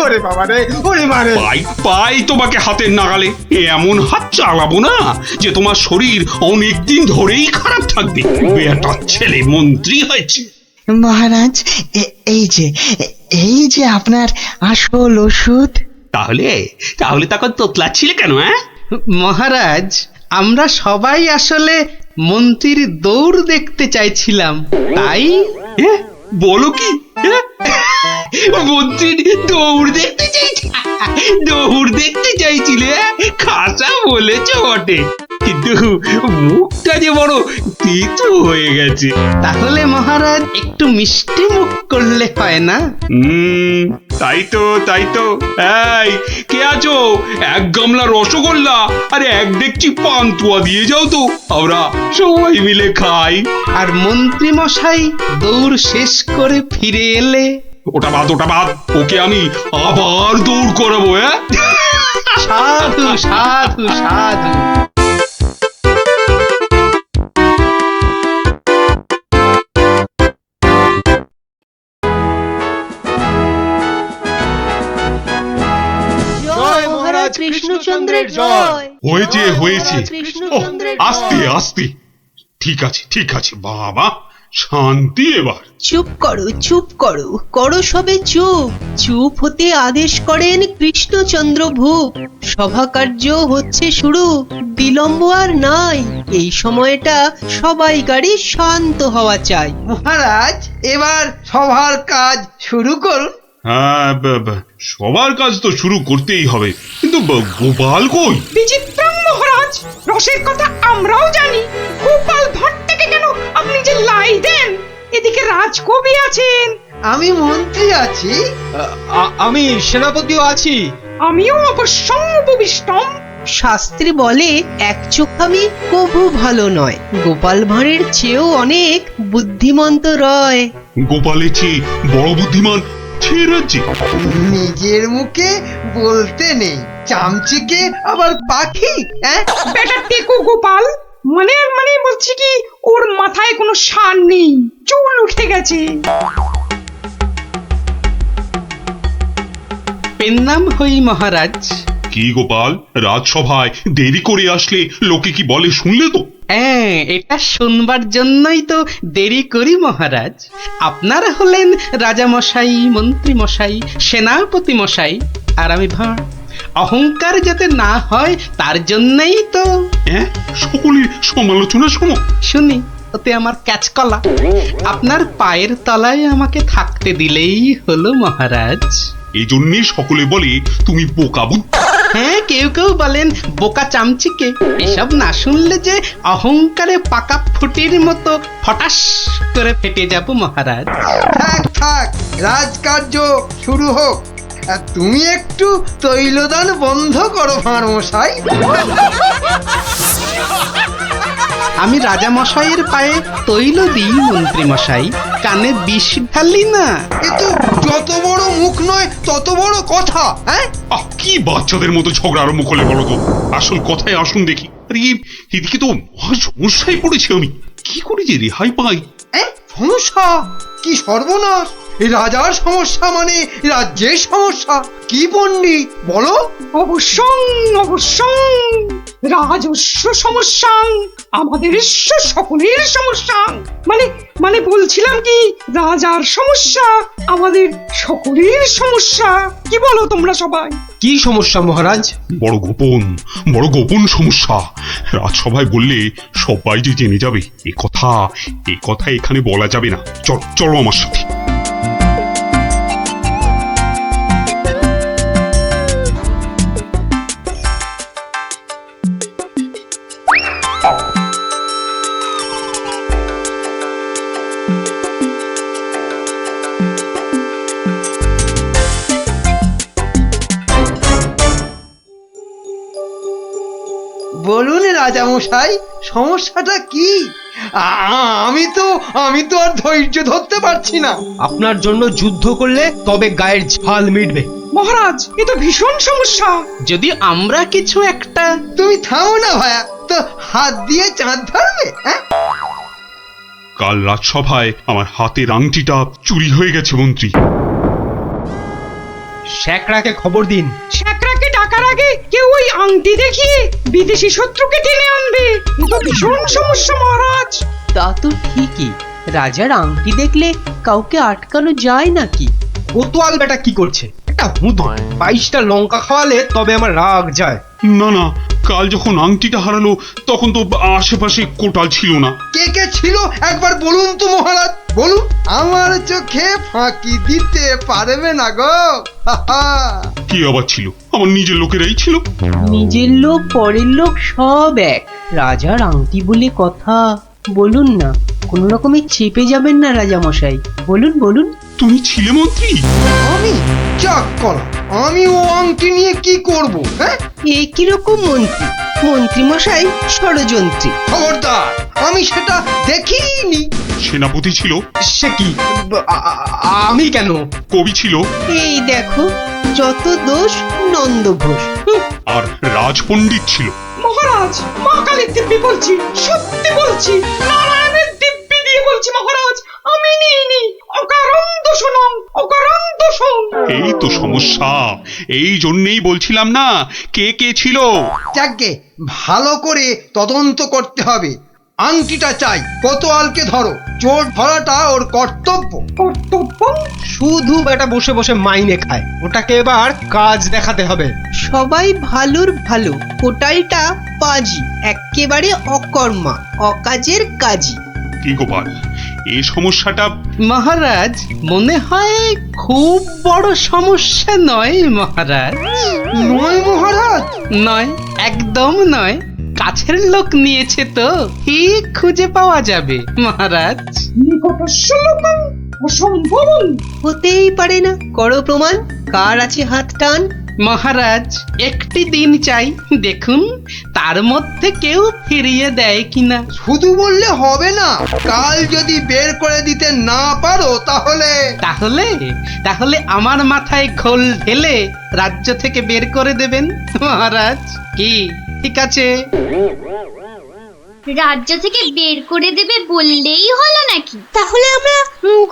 ওরে বাবা রে, ওরে মারে। পাই তোমাকে হাতের নাগালে। এমন হাত চালাবো না যে তোমার শরীর অনেকদিন ধরেই খারাপ থাকবে। বেটা ছেলে মন্ত্রী হয়েছে। মহারাজ, এই যে আপনার আসল ওষুধ। তাহলে তখন তোতলাচ্ছিলে কেন? হ্যাঁ মহারাজ, আমরা সবাই আসলে মন্ত্রীর দৌড় দেখতে চাইছিলাম, তাই। হ্যাঁ, বলো কি? মন্ত্রীর দৌড় দেখতে চাইছিলে? খাসা বলেছ বটে, কিন্তু মুখটা যে বড় তিতো হয়ে গেছে। তাহলে মহারাজ একটু মিষ্টি মুখ করলে হয় না? তাই তো। এই কে আছো? এক গামলা রসগোল্লা আর এক ডেকচি পান্তুয়া দিয়ে যাও তো, আমরা সবাই মিলে খাই। আর মন্ত্রী মশাই দৌড় শেষ করে ফিরে এলে? ওটা বাদ, ওকে আমি আবার দৌড় করাবো। হ্যাঁ, সাধু সাধু সাধু। জয় মহারাজ কৃষ্ণচন্দ্রের জয়। হয়েছে। আস্তে ঠিক আছে বাবা, শান্তি এবার। চুপ করো, করো সবে চুপ হতে আদেশ করেন কৃষ্ণচন্দ্র ভূপ। সভা কার্য হচ্ছে শুরু, বিলম্ব আর নাই। এই সময়টা সবাইকারই শান্ত হওয়া চাই। মহারাজ, এবার সবার কাজ শুরু করুন। হ্যাঁ, সবার কাজ তো শুরু করতেই হবে, কিন্তু গোপাল কই? বিচিত্রম মহারাজ, রসের কথা আমরাও জানি। গোপাল ভাঁড়টাকে কেন আপনি যে লাই দেন? এদিকে রাজকবি আছেন, আমি মন্ত্রী আছি, আমি সেনাপতিও আছি। আমিও অবশ্যম্ভবিষ্টম। শাস্ত্রে বলে এক চোখামি কভু ভালো নয়, গোপাল ভাঁড়ের চেয়েও অনেক বুদ্ধিমন্ত রয়। গোপালের চেয়ে বড় বুদ্ধিমান সে রাজ্যে? নিজের মুখে বলতে নেই, চামচিকে আবার পাখি, হ্যাঁ? বেটা টেকো গোপাল, মানে মানে বলছি কি ওর মাথায় কোনো সার নেই, চুল উঠে গেছে। পেন্নাম হই মহারাজ। কি গোপাল, রাজসভায় দেরি করে আসলে লোকে কি বলে শুনলে তো? হ্যাঁ, এটা শুনবার জন্যই তো দেরি করি মহারাজ। আপনারা হলেন রাজামশাই, মন্ত্রী মশাই, সেনাপতি মশাই, আর আমি ভাঁড়। অহংকার যাতে না হয় তার জন্যই তো। হ্যাঁ, সকলের সমালোচনা শোনো। শুনি, ওতে আমার ক্যাচকলা। আপনার পায়ের তলায় আমাকে থাকতে দিলেই হলো মহারাজ। এই জন্যে সকলে বলে তুমি বোকা বুদ্ধি। হ্যাঁ, কেউ কেউ বলেন বোকা চামচিকে। এসব না শুনলে যে অহংকারে পাকা ফুটির মতো ফটাস করে ফেটে যাব মহারাজ। থাক থাক, রাজকার্য শুরু হোক। আর তুমি একটু তৈলদান বন্ধ করো ভাঁড় মশাই। আমি রাজামশাইয়ের পায়ে তৈল দিই মন্ত্রী মশাই, কানে বিষ ঢালি না। এ তো যত বড় মুখ নয় তত বড় কথা, হ্যাঁ? কি বাচ্চাদের মতো ঝগড়া আরম্ভ করলে বলো তো? আসল কথায় আসুন দেখি। আরে এদিকে তো মহা সমস্যায় পড়েছি আমি, কি করে যে রেহাই পাই? সমস্যা? কি সর্বনাশ! এই রাজার সমস্যা মানে রাজ্যের সমস্যা। কি পণ্ডিত বলো? অবশ্যং অবশ্যং রাজস্ব সমস্যা, আমাদের সকলের সমস্যা। মানে মানে বলছিলাম কি, রাজার সমস্যা আমাদের সকলের সমস্যা। কি বলো তোমরা সবাই? কি সমস্যা মহারাজ? বড় গোপন সমস্যা। রাজসভায় বললে সবাই যে জেনে যাবে, এ কথা এখানে বলা যাবে না। চলো আমার সাথে। বলুন রাজামশাই, সমস্যাটা কি? আমি তো আর ধৈর্য ধরতে পারছি না। আপনার জন্য যুদ্ধ করলে তবে গায়ের ঝাল মিটবে। মহারাজ, এ তো ভীষণ সমস্যা। যদি আমরা কিছু একটা। তুমি থামো না ভায়া, তো হাত দিয়ে চাঁদ ধরবে, হ্যাঁ? কাল রাজসভায় আমার হাতের আংটিটা চুরি হয়ে গেছে মন্ত্রী। শ্যাকরাকে খবর দিন। শ্যাকরাকে ডাকার আগে কেউ ওই আংটি দেখিয়ে বিদেশি শত্রুকে টেনে আনবে। এ তো ভীষণ সমস্যা মহারাজ। তা তো ঠিকই, রাজার আংটি দেখলে কাউকে আটকানো যায় নাকি? কোতোয়াল বেটা কি করছে? একটা হুঁদো 22টা লঙ্কা খাওয়ালে তবে আমার রাগ যায়। না, কাল যখন আংটিটা হারালো তখন তো আশেপাশে কোটাল ছিল না। কে ছিল একবার বলুন তো মহারাজ, বলুন। আমার চোখে ফাঁকি দিতে পারবে না গো। কি আবার ছিল? আমার নিজের লোকেরাই ছিল। নিজের লোক পরের লোক সব এক। রাজার আংটি বলে কথা, বলুন না, কোন রকমে চেপে যাবেন না রাজামশাই। বলুন। তুমি ছিলে মন্ত্রী? আমি চাক করা, আমি ও আংটি নিয়ে কি করব, হ্যাঁ? এ কিরকম মন্ত্রী মশাই ষড়যন্ত্রী। খবরদার, আমি সেটা দেখিনি। সেনাপতি ছিল? সে কি, আমি কেন? কবি ছিল? এই দেখো, যত দোষ নন্দ ঘোষ। আর রাজপণ্ডিত ছিল? মহারাজ, মা কালীর দিব্যি বলছি, সত্যি বলছি, নারায়ণের দিব্যি দিয়ে বলছি মহারাজ, আমি নিইনি। অকারণ দোষণং, অকারণ দোষণ। এই তো সমস্যা। এই জন্যই বলছিলাম না, কে ছিল। যাকে ভালো করে তদন্ত করতে হবে। আংটিটা চাই, কোতোয়ালকে ধরো। চোর ধরাটা ওর কর্তব্য। কর্তব্য? শুধু বেটা বসে বসে মাইনে খায়, ওটাকে এবার কাজ দেখাতে হবে। সবাই ভালোর ভালো, কোটালটা পাজি, একেবারে অকর্মা, অকাজের কাজী। কি গোপাল, এই সমস্যাটা? মহারাজ, মনে হয় খুব বড় সমস্যা নয় মহারাজ। নয় মহারাজ? নয়, একদম নয়। কাছের লোক নিয়েছে তো ঠিক খুঁজে পাওয়া যাবে মহারাজ। নিকটস্য লোকং অসম্ভবং। হতেই পারে না, করো প্রমাণ। কার আছে হাত টান? মহারাজ একটি দিন চাই, দেখুন তার মধ্যে কেউ ফিরিয়ে দেয় কিনা। শুধু বললে হবে না, কাল যদি বের করে দিতে না পারো তাহলে তাহলে তাহলে আমার মাথায় ঘোল ঢেলে রাজ্য থেকে বের করে দেবেন মহারাজ, কি ঠিক আছে? রাজ্য থেকে বের করে দেবে বললেই হলো নাকি? তাহলে আমরা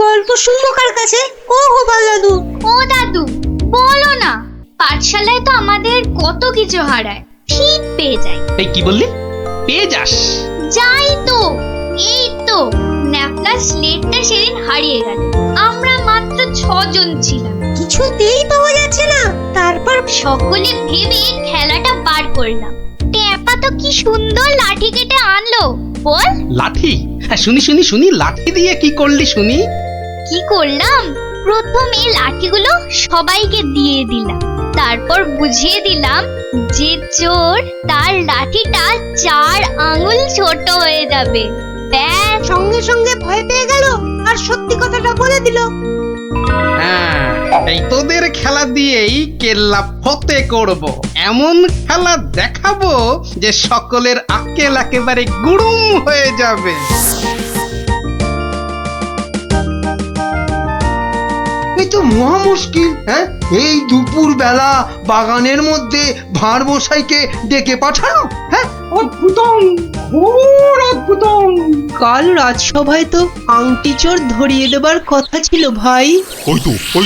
গল্প শুনবো কার কাছে? ও গোপাল দাদু, ও দাদু বলো না, পাঠশালায় তো আমাদের কত কিছু হারায়, ঠিক পেয়ে যাই। এই কি বললি? পেয়ে যাস? যাই তো, এই তো ন্যাপলা স্লেটটা সেদিন হারিয়ে গেল। আমরা মাত্র 6 জন ছিলাম, কিছুতেই পাওয়া যাচ্ছে না। তারপর সকলে ভেবে খেলাটা বার করলাম। ট্যাপা তো কি সুন্দর লাঠি কেটে আনলো, বল। লাঠি? হ্যাঁ, শুনি লাঠি দিয়ে কি করলি শুনি? কি করলাম, প্রথমে লাঠিগুলো সবাইকে দিয়ে দিলাম, তারপর বুঝিয়ে দিলাম যে চোর তার লাঠিটা 4 আঙুল ছোট হয়ে যাবে। ব্যাস, সঙ্গে সঙ্গে ভয় পেয়ে গেল আর সত্যি কথাটা বলে দিল। হ্যাঁ, এই তোদের খেলা দিয়েই কেল্লা ফতে করব, এমন খেলা দেখাবো যে সকলের আক্কেল একেবারে গুড়ুম হয়ে যাবে। এই তো মহা মুশকিল। হ্যাঁ, এই দুপুর বেলা বাগানের মধ্যে ভাঁড় মশাইকে ডেকে পাঠানো। হ্যাঁ, অদ্ভুতম, ঘোর অদ্ভুতম। কাল রাজসভায় তো আংটি চোর ধরিয়ে দেবার কথা ছিল ভাই। ওই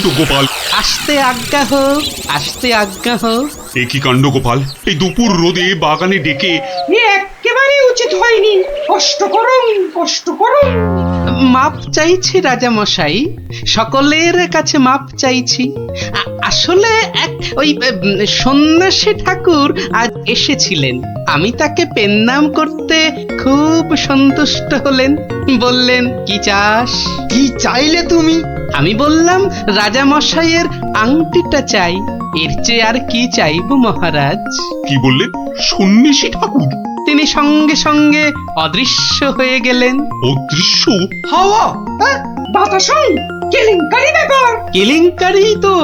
তো গোপাল। আসতে আজ্ঞা হোক, আসতে আজ্ঞা হোক। এ কি কাণ্ড গোপাল, এই দুপুর রোদে বাগানে ডেকে। একেবারে উচিত হয়নি, কষ্ট করুন, কষ্ট করুন। মাপ চাইছি রাজা মশাই, সকলের কাছে মাপ চাইছি। আসলে এক ওই সন্ন্যাসী ঠাকুর আজ এসেছিলেন, আমি তাকে পেন্নাম করতে খুব সন্তুষ্ট হলেন, বললেন কি চাস? কি চাইলে তুমি? আমি বললাম রাজা মশাইয়ের আংটিটা চাই, এর চেয়ে আর কি চাইব মহারাজ? কি বললেন? সন্ন্যাসী ঠাকুর? তিনি সঙ্গে সঙ্গে অদৃশ্য হয়ে গেলেন। অদৃশ্য? হাওয়া? হ্যাঁ, বাতাসন, কেলেঙ্কারি ব্যাপার। কেলেঙ্কারি তো,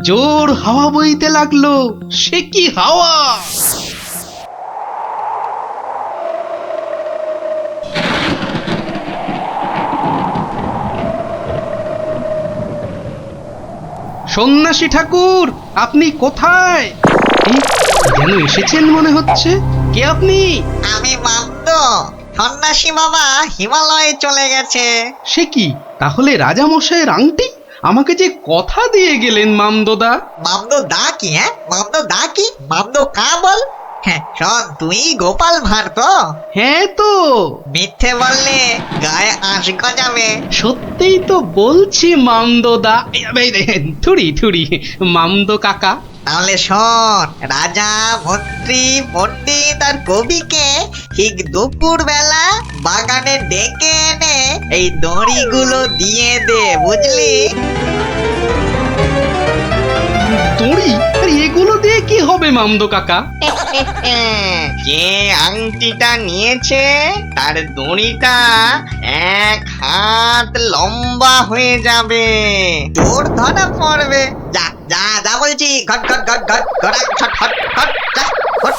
জোর হাওয়া বইতে লাগলো। সে কি হাওয়া! সন্ন্যাসী ঠাকুর, আপনি কোথায়? এই, যেন এসেছেন মনে হচ্ছে। কে আপনি? আমি মামদ, সন্ন্যাসী বাবা হিমালয়ে চলে গেছে। সে কি, তাহলে রাজা মশাইয়ের আংটি? আমাকে যে কথা দিয়ে গেলেন মামদোদা। মামদ দা কি? হ্যাঁ, মামদ দা কি? মামদ কা বল? হ্যাঁ শোন, তুই গোপাল ভাঁড় তো? হ্যাঁ তো। মিথ্যে বললে গায়ে আঁশ গজাবে। সত্যিই তো বলছি মামদোদা। থুড়ি মামদো কাকা। তাহলে শোন, রাজা মন্ত্রী পণ্ডিত আর কবিকে ঠিক দুপুর বেলা বাগানে ডেকে এনে এই দড়িগুলো দিয়ে দে, বুঝলি? দড়ি? আর এগুলো দিয়ে কি হবে মামদো কাকা? যে আংটিটা নিয়েছে তার দড়িটা 1 হাত লম্বা হয়ে যাবে, তোর ধরা পড়বে। যা যা যা বলছি, ঘট ঘট ঘট ঘট ঘট ঘট ঘট ঘট যা ঘট।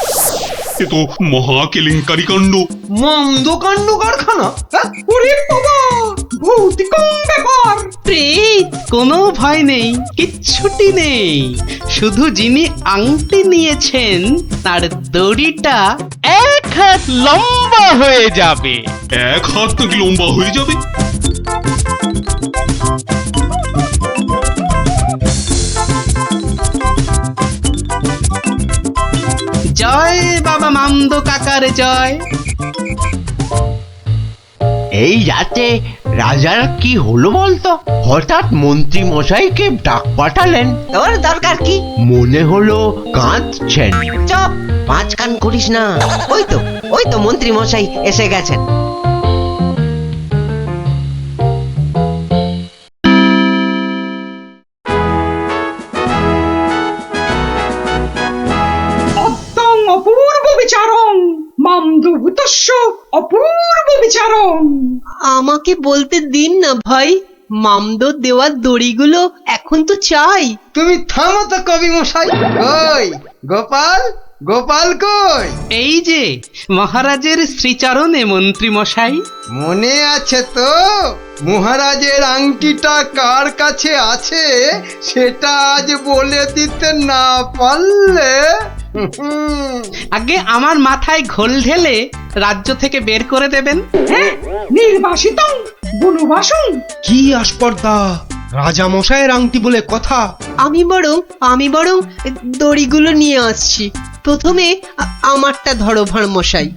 এ তো মহা কেলেঙ্কারি কাণ্ড। মন্দ কাণ্ড কারখানা। হ্যাঁ, ওরে বাবা, ভৌতিকম ব্যাপার। প্রেত, কোনো ভয় নেই, কিচ্ছুটি নেই। শুধু যিনি আংটি নিয়েছেন তার দড়িটা 1 হাত লম্বা হয়ে যাবে। 1 হাত নাকি লম্বা হয়ে যাবে? জয় বাবা মামদো কাকার জয়। এই রাতে রাজার কি হলো বলতো? হঠাৎ মন্ত্রী মশাইকে ডাক পাঠালেন। তোর দরকার কি? মনে হলো কাঁদছেন। চপ, পাঁচ কান করিস না। ওই তো মন্ত্রী মশাই এসে গেছেন। অদ্যং অপূর্ব বিচারং, মামদভূতস্য অপূর্ব বিচারং। আমাকে বলতে দিন না ভাই, মামদো দেওয়ার দড়িগুলো এখন তো চাই। তুমি থামো তো কবি মশাই। কই গোপাল, গোপাল কই? এই যে মহারাজের শ্রীচরণে মন্ত্রী মশাই। মনে আছে তো মহারাজের আংটিটা কার কাছে আছে সেটা আজ বলে দিতে না পারলে আগে আমার মাথায় ঘোল ঢেলে রাজ্য থেকে বের করে দেবেন। হ্যাঁ, নির্বাসিত বনবাসন। কি আস্পর্ধা, রাজা মশাইয়ের আংটি বলে কথা। আমি বরং দড়িগুলো নিয়ে আসছি। প্রথমে আমারটা ধরো ভাঁড় মশাই।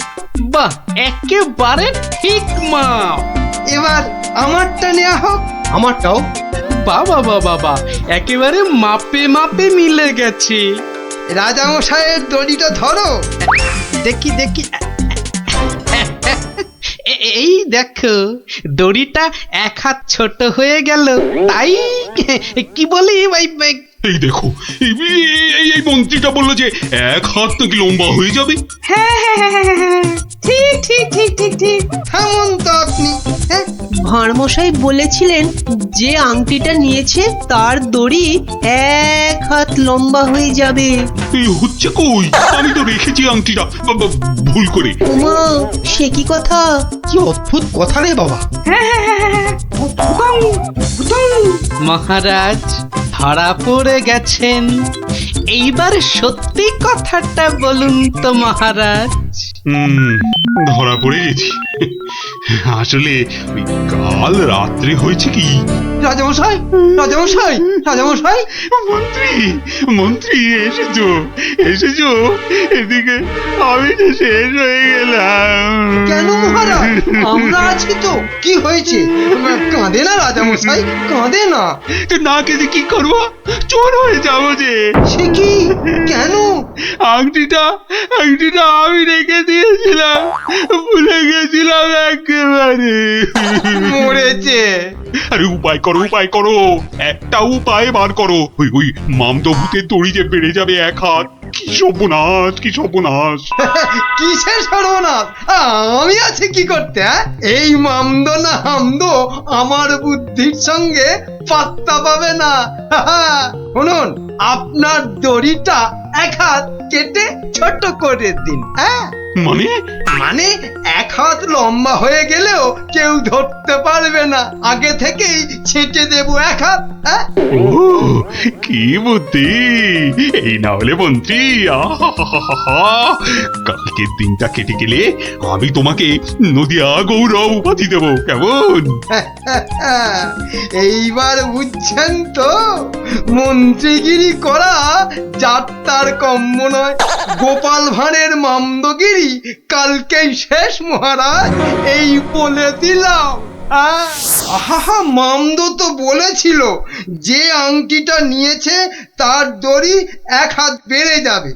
বাহ, একেবারে ঠিক মা। এবার আমারটা নেওয়া হোক। আমারটাও। বাবা বাবা, একেবারে মাপে মাপে মিলে গেছে। রাজামশাইয়ের দড়িটা ধরো। দেখি দেখি, এই দেখো দড়িটা এক হাত ছোট হয়ে গেল, তাই কি বলি এই দেখো, এই মন্ত্রীটা বললো যে এক হাত নাকি লম্বা হয়ে যাবে। হ্যাঁ হ্যাঁ হ্যাঁ হ্যাঁ হ্যাঁ, ঠিক ঠিক ঠিক ঠিক ঠিক। থামুন তো আপনি। হ্যাঁ, ভাঁড় মশাই বলেছিলেন যে আংটিটা নিয়েছে তার দড়ি এক হাত লম্বা হয়ে যাবে। এই হচ্ছে কই, আমি তো রেখেছি আংটিটা ভুল করে। ওমা, সে কি কথা! কি অদ্ভুত কথা রে বাবা। হ্যাঁ হ্যাঁ হ্যাঁ হ্যাঁ, ভুতং, ভুতং। মহারাজ ধরা পড়ে গেছেন। এইবার সত্যি কথাটা বলুন তো মহারাজ। ধরা পড়ে গেছি। আসলে ওই কাল রাত্রে হয়েছে কি, রাজামশাই, রাজামশাই, রাজামশাই। মন্ত্রী, মন্ত্রী এসেছো, এসেছো এদিকে। আমি তো শেষ হয়ে গেলাম। কেন মহারাজ, আমরা আছি তো। কি হয়েছে? কাঁদে না রাজামশাই, কাঁদে না। তো না কেঁদে কি করবো, চোর হয়ে যাবো যে। সে কি? কেন? আংটিটা আমি রেখে দিয়েছিলাম, ভুলে গেছিলাম একেবারে। মরেছে। আরে উপায় করো, উপায় করো, একটা উপায় বার করো। ওই মামদো ভূতের দড়ি যে বেড়ে যাবে এক হাত। কি সর্বনাশ, কি সর্বনাশ। কিসের সর্বনাশ? আমি আছি কি করতে? এই মামদো না হামদো আমার বুদ্ধির সঙ্গে পাত্তা পাবে না। শুনুন, আপনার দড়িটা এক হাত কেটে ছোট করে দিন। হ্যাঁ, মানে মানে এক হাত লম্বা হয়ে গেলেও কেউ ধরতে পারবে না। আগে থেকেই ছেঁটে দেবো এক হাত। হ্যাঁ, ও কি বুদ্ধি! এই না হলে মন্ত্রী, কালকের দিনটা কেটে গেলে আমি তোমাকে নদিয়া গৌরব উপাধি দেবো, কেমন? এইবার বুঝছেন তো, মন্ত্রীগিরি করা যাত্রার কম্য নয়। গোপাল ভাঁড়ের মামদগিরি কালকেই শেষ মহারাজ, এই বলে দিলাম। আহা, মামদো তো বলেছিল যে আংটিটা নিয়েছে তার দড়ি এক হাত বেড়ে যাবে।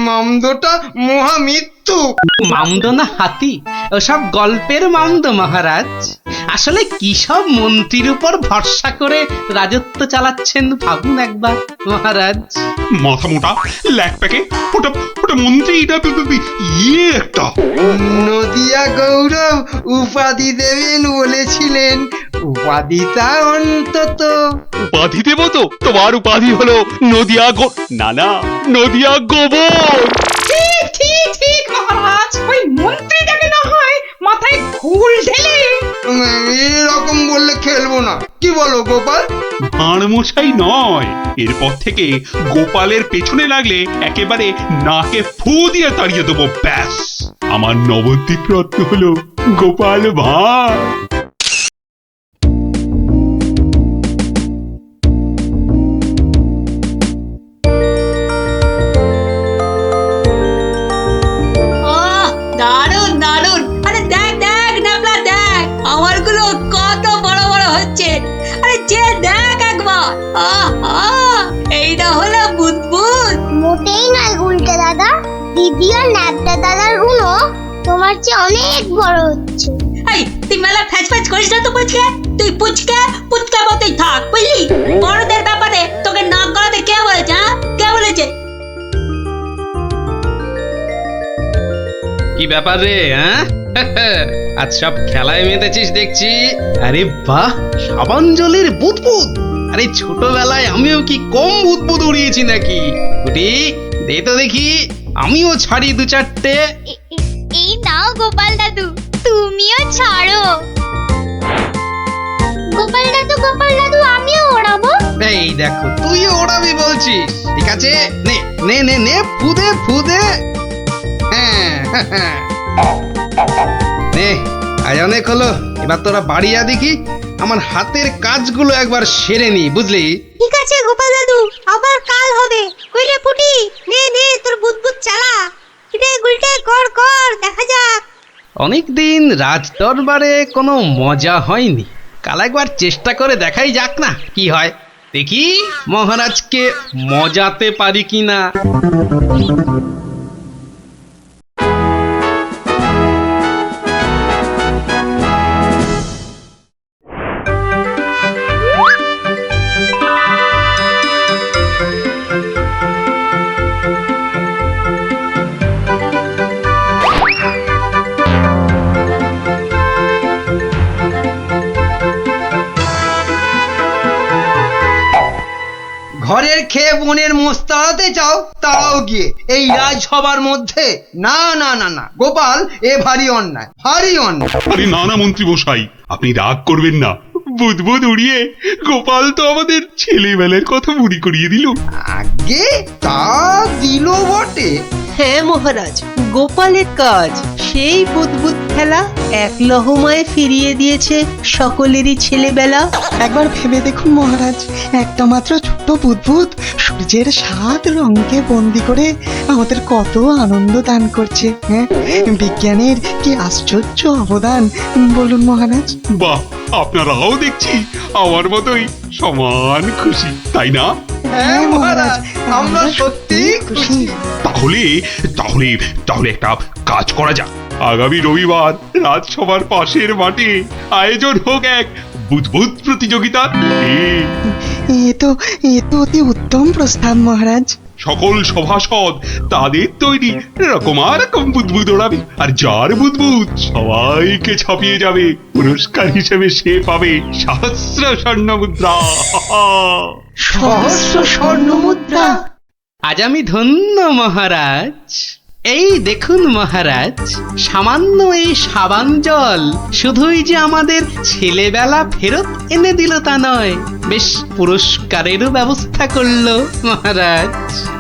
মামদোটা মহামৃত্যু। মামদো না হাতি, ওসব গল্পের মামদো মহারাজ। আসলে কি সব মন্ত্রীর উপর ভরসা করে রাজত্ব চালাচ্ছেন ভাবুন একবার মহারাজ। মাথা মোটা ল্যাক প্যাকে ওটা মন্ত্রী, এটা ইয়ে একটা। নদিয়া গৌরব উপাধি দেবেন বলেছিলেন, উপাধিটা অন্তত। উপাধি দেবো তো? তোমার উপাধি হলো নদিয়া না নদিয়া গোবর। ঠিক ঠিক ঠিক মহারাজ, ওই মন্ত্রীটাকে না হয় মাথায় ঘুল ঢেলে। এরকম বললে খেলবো না, কি বলো গোপাল? ভাঁড় মশাই নয়, এরপর থেকে গোপালের পেছনে লাগলে একেবারে নাকে ফু দিয়ে তাড়িয়ে দেবো, ব্যাস। আমার নবদ্বীপ রত্ন হলো গোপাল ভাঁড়। দারুন দারুন! আরে দেখ দেখ ন্যাপলা, দেখ আমারগুলো কত বড় বড় হচ্ছে। আরে যে দেখ একবার, এইটা হলো বুদবুদ। মোটেই নয় গুলটে দাদা, দিদি আর ন্যাপটা দাদার গুলো তোমার চেয়ে অনেক বড় হচ্ছে। এই তুই মেলা ফ্যাচ ফ্যাচ করিস না তো পুচকে। তুই পুচকে পুচকে মতোই থাক, বুঝলি? বড়দের ব্যাপারে তোকে নাক গলাতে কে বলেছে? কে বলেছে? কি ব্যাপার রে? হ্যাঁ, আজ সব খেলায় মেতেছিস দেখছি। আরে বাহ, সাবান জলের বুদবুদ। আরে ছোটবেলায় আমিও কি কম বুদবুদ উড়িয়েছি নাকি? গুটি দে তো দেখি, আমিও ছাড়ি দু চারটে। এই নাও গোপাল দাদু, তুমিও ছাড়ো। গোপাল দাদু আমিও ওড়াবো। এই দেখো, তুইও ওড়াবি বলছিস? ঠিক আছে, নে নে নে নে, ফুদে ফুদে। হ্যাঁ হ্যাঁ, হ্যাঁ। নে, আজ অনেক হলো, এবার তোরা বাড়ি যা দেখি, আমার হাতের কাজগুলো একবার সেরে নি, বুঝলি? ঠিক আছে গোপাল দাদু, আবার কাল হবে। কইলে পুটি, নে নে তোর বুদবুদ চালা। কিরে গুলটে, কর কর, দেখা যাক। অনেকদিন রাজ দরবারে কোনো মজা হয়নি, কাল একবার চেষ্টা করে দেখাই যাক না কি হয়। দেখি মহারাজকে মজাতে পারি কিনা। ঘরের খেয়ে বোনের মোস্তাতে চাও, তাও গিয়ে এই রাজসভার মধ্যে? না না না না গোপাল, এ ভারী অন্যায়, ভারী অন্যায়। আরে না না মন্ত্রী মশাই, আপনি রাগ করবেন না। বুদবুদ উড়িয়ে গোপাল তো আমাদের ছেলেবেলার কথা মনে করিয়ে দিল। আগে তা দিল বটে। হ্যাঁ মহারাজ, গোপালের কাজ সেই বুদবুদ খেলা এক লহমায় ফিরিয়ে দিয়েছে সকলেরই ছেলেবেলা। একবার ভেবে দেখুন মহারাজ, একটা মাত্র ছোট্ট বুদবুদ সূর্যের 7 রঙকে বন্দি করে আমাদের কত আনন্দ দান করছে। হ্যাঁ, বিজ্ঞানের কি আশ্চর্য অবদান বলুন মহারাজ। বাহ, আপনারাও দেখছি আমার মতোই সমান খুশি, তাই না? হ্যাঁ মহারাজ, আমরা সত্যি খুশি। তাহলে তাহলে তাহলে একটা কাজ করা যাক। আগামী রবিবার রাজসভার পাশের মাঠে আয়োজন হোক এক বুদবুদ প্রতিযোগিতা। এ তো অতি উত্তম প্রস্তাব মহারাজ। সকল সভাসদ তাদের তৈরি রকম বুদবুদ ওড়াবে, আর যার বুদবুদ সবাইকে ছাপিয়ে যাবে, পুরস্কার হিসেবে সে পাবে সহস্র স্বর্ণ মুদ্রা। সহস্র স্বর্ণ মুদ্রা? আজ আমি ধন্য মহারাজ। এই দেখুন মহারাজ, সামান্য এই সাবান জল শুধুই যে আমাদের ছেলেবেলা ফেরত এনে দিল তা নয়, বেশ পুরস্কারেরও ব্যবস্থা করলো মহারাজ।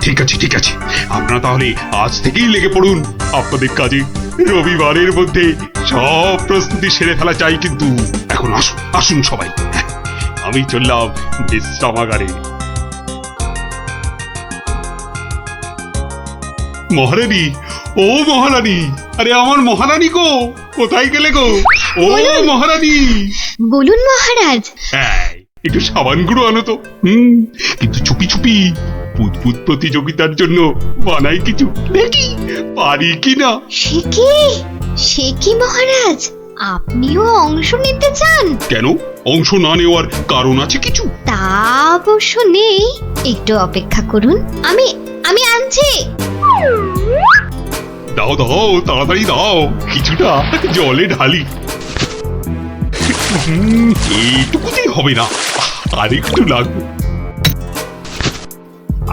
ঠিক আছে ঠিক আছে, আপনারা তাহলে আজ থেকেই লেগে পড়ুন আপনাদের কাজে। রবিবারের মধ্যে সব প্রস্তুতি সেরে ফেলা চাই, কিন্তু এখন আসুন আসুন সবাই, আমি চললাম বিশ্রামাগারে। মহারানী, ও মহারানী, আরে আমার মহারানী গো, কোথায় গেলে গো? ও মহারানী। বলুন মহারাজ। একটু সাবান গুঁড়ো আনো তো। কিন্তু চুপি চুপি, বুদবুদ প্রতিযোগিতার জন্য বানাই কিছু, দেখি পারি কিনা। সে কি মহারাজ, আপনিও অংশ নিতে চান? কেন, অংশ না নেওয়ার কারণ আছে কিছু? তা অবশ্য নেই, একটু অপেক্ষা করুন, আমি আনছি। দাও দাও, তাড়াতাড়ি দাও, কিছুটা জলে ঢালি। এইটুকুতেই হবে না, আর একটু লাগবে।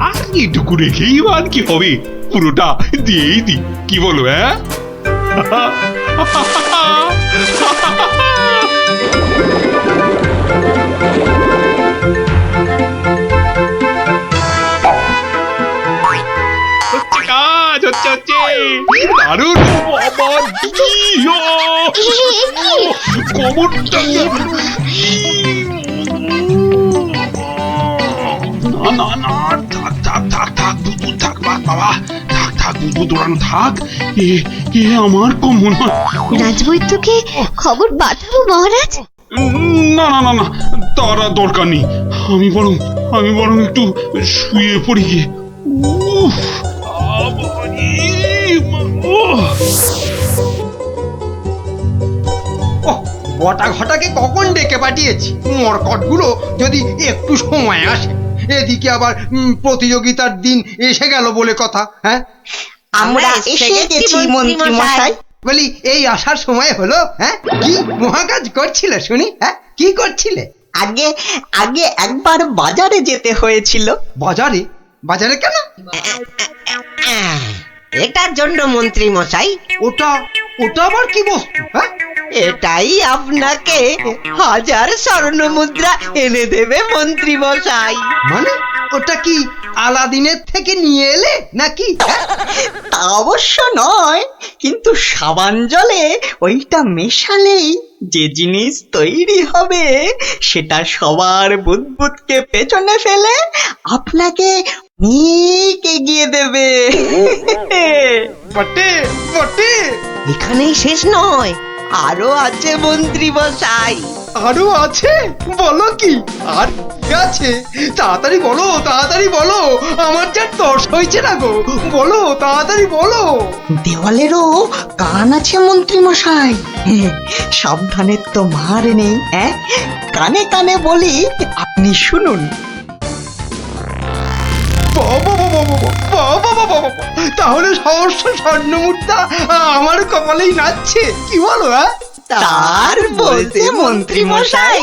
আর এইটুকু রেখেই আর কি হবে, পুরোটা দিয়েই দি, কি বলো? হ্যাঁ কাজ হচ্ছে, দারুণ। কবরটা না না না, থাক থাক থাক থাক, বুদবুদ থাক, বাবা থাক থাক, বুদবুদ উড়ানো থাক। এ আমার কম মনে হয়। রাজবৈদ্যকে খবর পাঠাবো মহারাজ? না না না না, তার আর দরকার নেই। আমি বরং একটু শুয়ে পড়ি গিয়ে। বটা ঘটাকে কখন ডেকে পাঠিয়েছি, মরকটগুলো যদি একটু সময় আসে। এদিকে আবার প্রতিযোগিতার দিন এসে গেল বলে কথা। হ্যাঁ, আমরা এসে গেছি মন্ত্রী মশাই। বলি এই আসার সময় হলো? হ্যাঁ, কি মহাকাজ করছিলে শুনি? হ্যাঁ, কি করছিলে? আগে আগে একবার বাজারে যেতে হয়েছিল। বাজারে? বাজারে কেন? এটার জন্য মন্ত্রী মশাই, ওটা ওটা আবার কি বস্তু? হ্যাঁ, এটাই আপনাকে 1000 স্বর্ণ মুদ্রা এনে দেবে মন্ত্রী মশাই। মানে ওটা কি আলাদিনের থেকে নিয়ে এলে নাকি? হ্যাঁ? তা অবশ্য নয়, কিন্তু সাবান জলে ওইটা মেশালেই যে জিনিস তৈরি হবে সেটা সবার বুদবুদকে পেছনে ফেলে আপনাকে অনেক এগিয়ে দেবে। বটে বটে। এখানেই শেষ নয়, আরো আছে মন্ত্রী মশাই। আরো আছে? বলো কি আর কি আছে? তাড়াতাড়ি বলো, তাড়াতাড়ি বলো, আমার যা তর্স হয়েছে না গো, বলো তাড়াতাড়ি বলো। দেওয়ালেরও কান আছে মন্ত্রী মশাই। সাবধানে তো মার নেই। কানে কানে বলি, আপনি শুনুন। তাহলে সহস্র স্বর্ণ মুদ্রা আমার কপালেই নাচছে, কি বলো? হ্যাঁ, তার বলতে মন্ত্রী মশাই।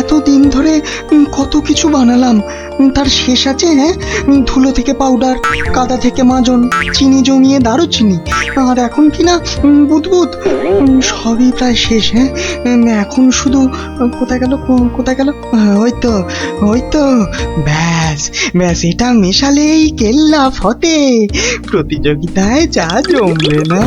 এতদিন ধরে কত কিছু বানালাম, তার শেষ আছে? হ্যাঁ, ধুলো থেকে পাউডার, কাদা থেকে মাজন, চিনি জমিয়ে দারুচিনি, আর এখন কিনা বুদবুদ, সবই প্রায় শেষ। হ্যাঁ, এখন শুধু কোথায় গেল, কোথায় গেল? ওই তো ব্যাস ব্যাস, এটা মেশালেই কেল্লা ফতে, প্রতিযোগিতায় যা জমবে না।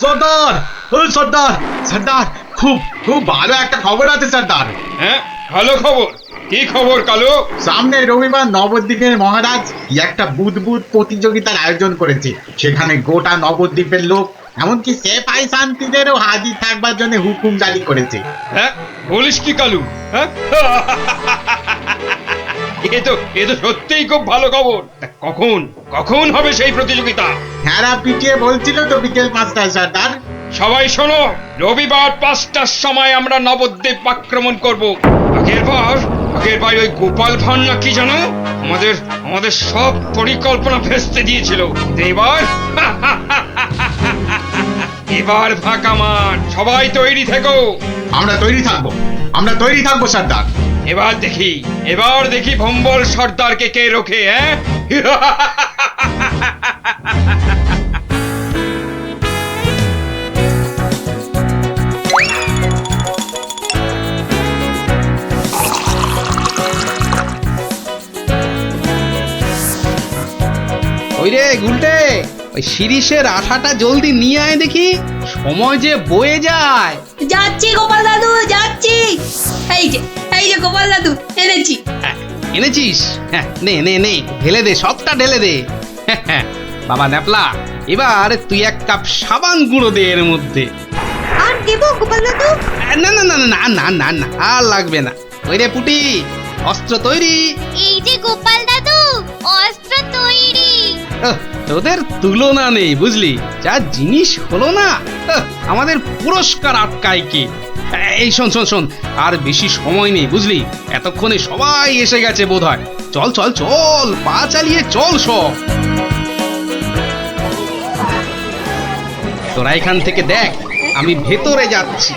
সর্দার, ও সর্দার, সর্দার, খুব খুব ভালো একটা খবর আছে সর্দার। হ্যাঁ, ভালো খবর। কি খবর কালু? সামনে রবিবার নবদ্বীপের মহারাজ কি একটা বুদবুদ প্রতিযোগিতার আয়োজন করেছে। সেখানে গোটা নবদ্বীপের লোক, এমনকি সেপাই শান্তিদেরও হাজির থাকবার জন্য হুকুম জারি করেছে। হ্যাঁ, বলিস কি কালু? হ্যাঁ, এ তো সত্যিই খুব ভালো খবর। তা কখন কখন হবে সেই প্রতিযোগিতা? হ্যাঁ, পিটিয়ে বলছিল তো বিকেল 5টায় সর্দার। সবাই শোনো, রবিবার 5টার সময় আমরা নবদ্বীপ আক্রমণ করব। আগের বার ওই গোপাল ভাঁড় না কি জানো, আমাদের সব পরিকল্পনা ভেস্তে দিয়েছিল। এবার ফাঁকা মাঠ, সবাই তৈরি থেকো। আমরা তৈরি থাকবো সর্দার। এবার দেখি ভম্বল সর্দারকে কে রোখে। হ্যাঁ, ওই রে গুলটে, ওই শিরিষের আঠাটা জলদি নিয়ে আয় দেখি, সময় যে বয়ে যায়। যাচ্ছি গোপাল দাদু, যাচ্ছি। এই যে গোপাল দাদু, এনেছি। এনেছিস? হ্যাঁ, নে নে নে, ঢেলে দে, সবটা ঢেলে দে। বাবা ন্যাপলা, এবার তুই 1 কাপ সাবান গুঁড়ো দে এর মধ্যে। আর দেবো গোপাল দাদু? না না না না না না না, আর লাগবে না। ওই রে পুটি, অস্ত্র তৈরি? এই যে গোপাল দাদু, অস্ত্র তৈরি। তোদের তুলনা নেই বুঝলি, যা জিনিস হলো না, আমাদের পুরস্কার আটকায় কি। এই শোন শোন শোন, আর বেশি সময় নেই বুঝলি, এতক্ষণে সবাই এসে গেছে বোধহয়। চল চল চল, পা চালিয়ে চল সব। তোরা এখান থেকে দেখ, আমি ভেতরে যাচ্ছি।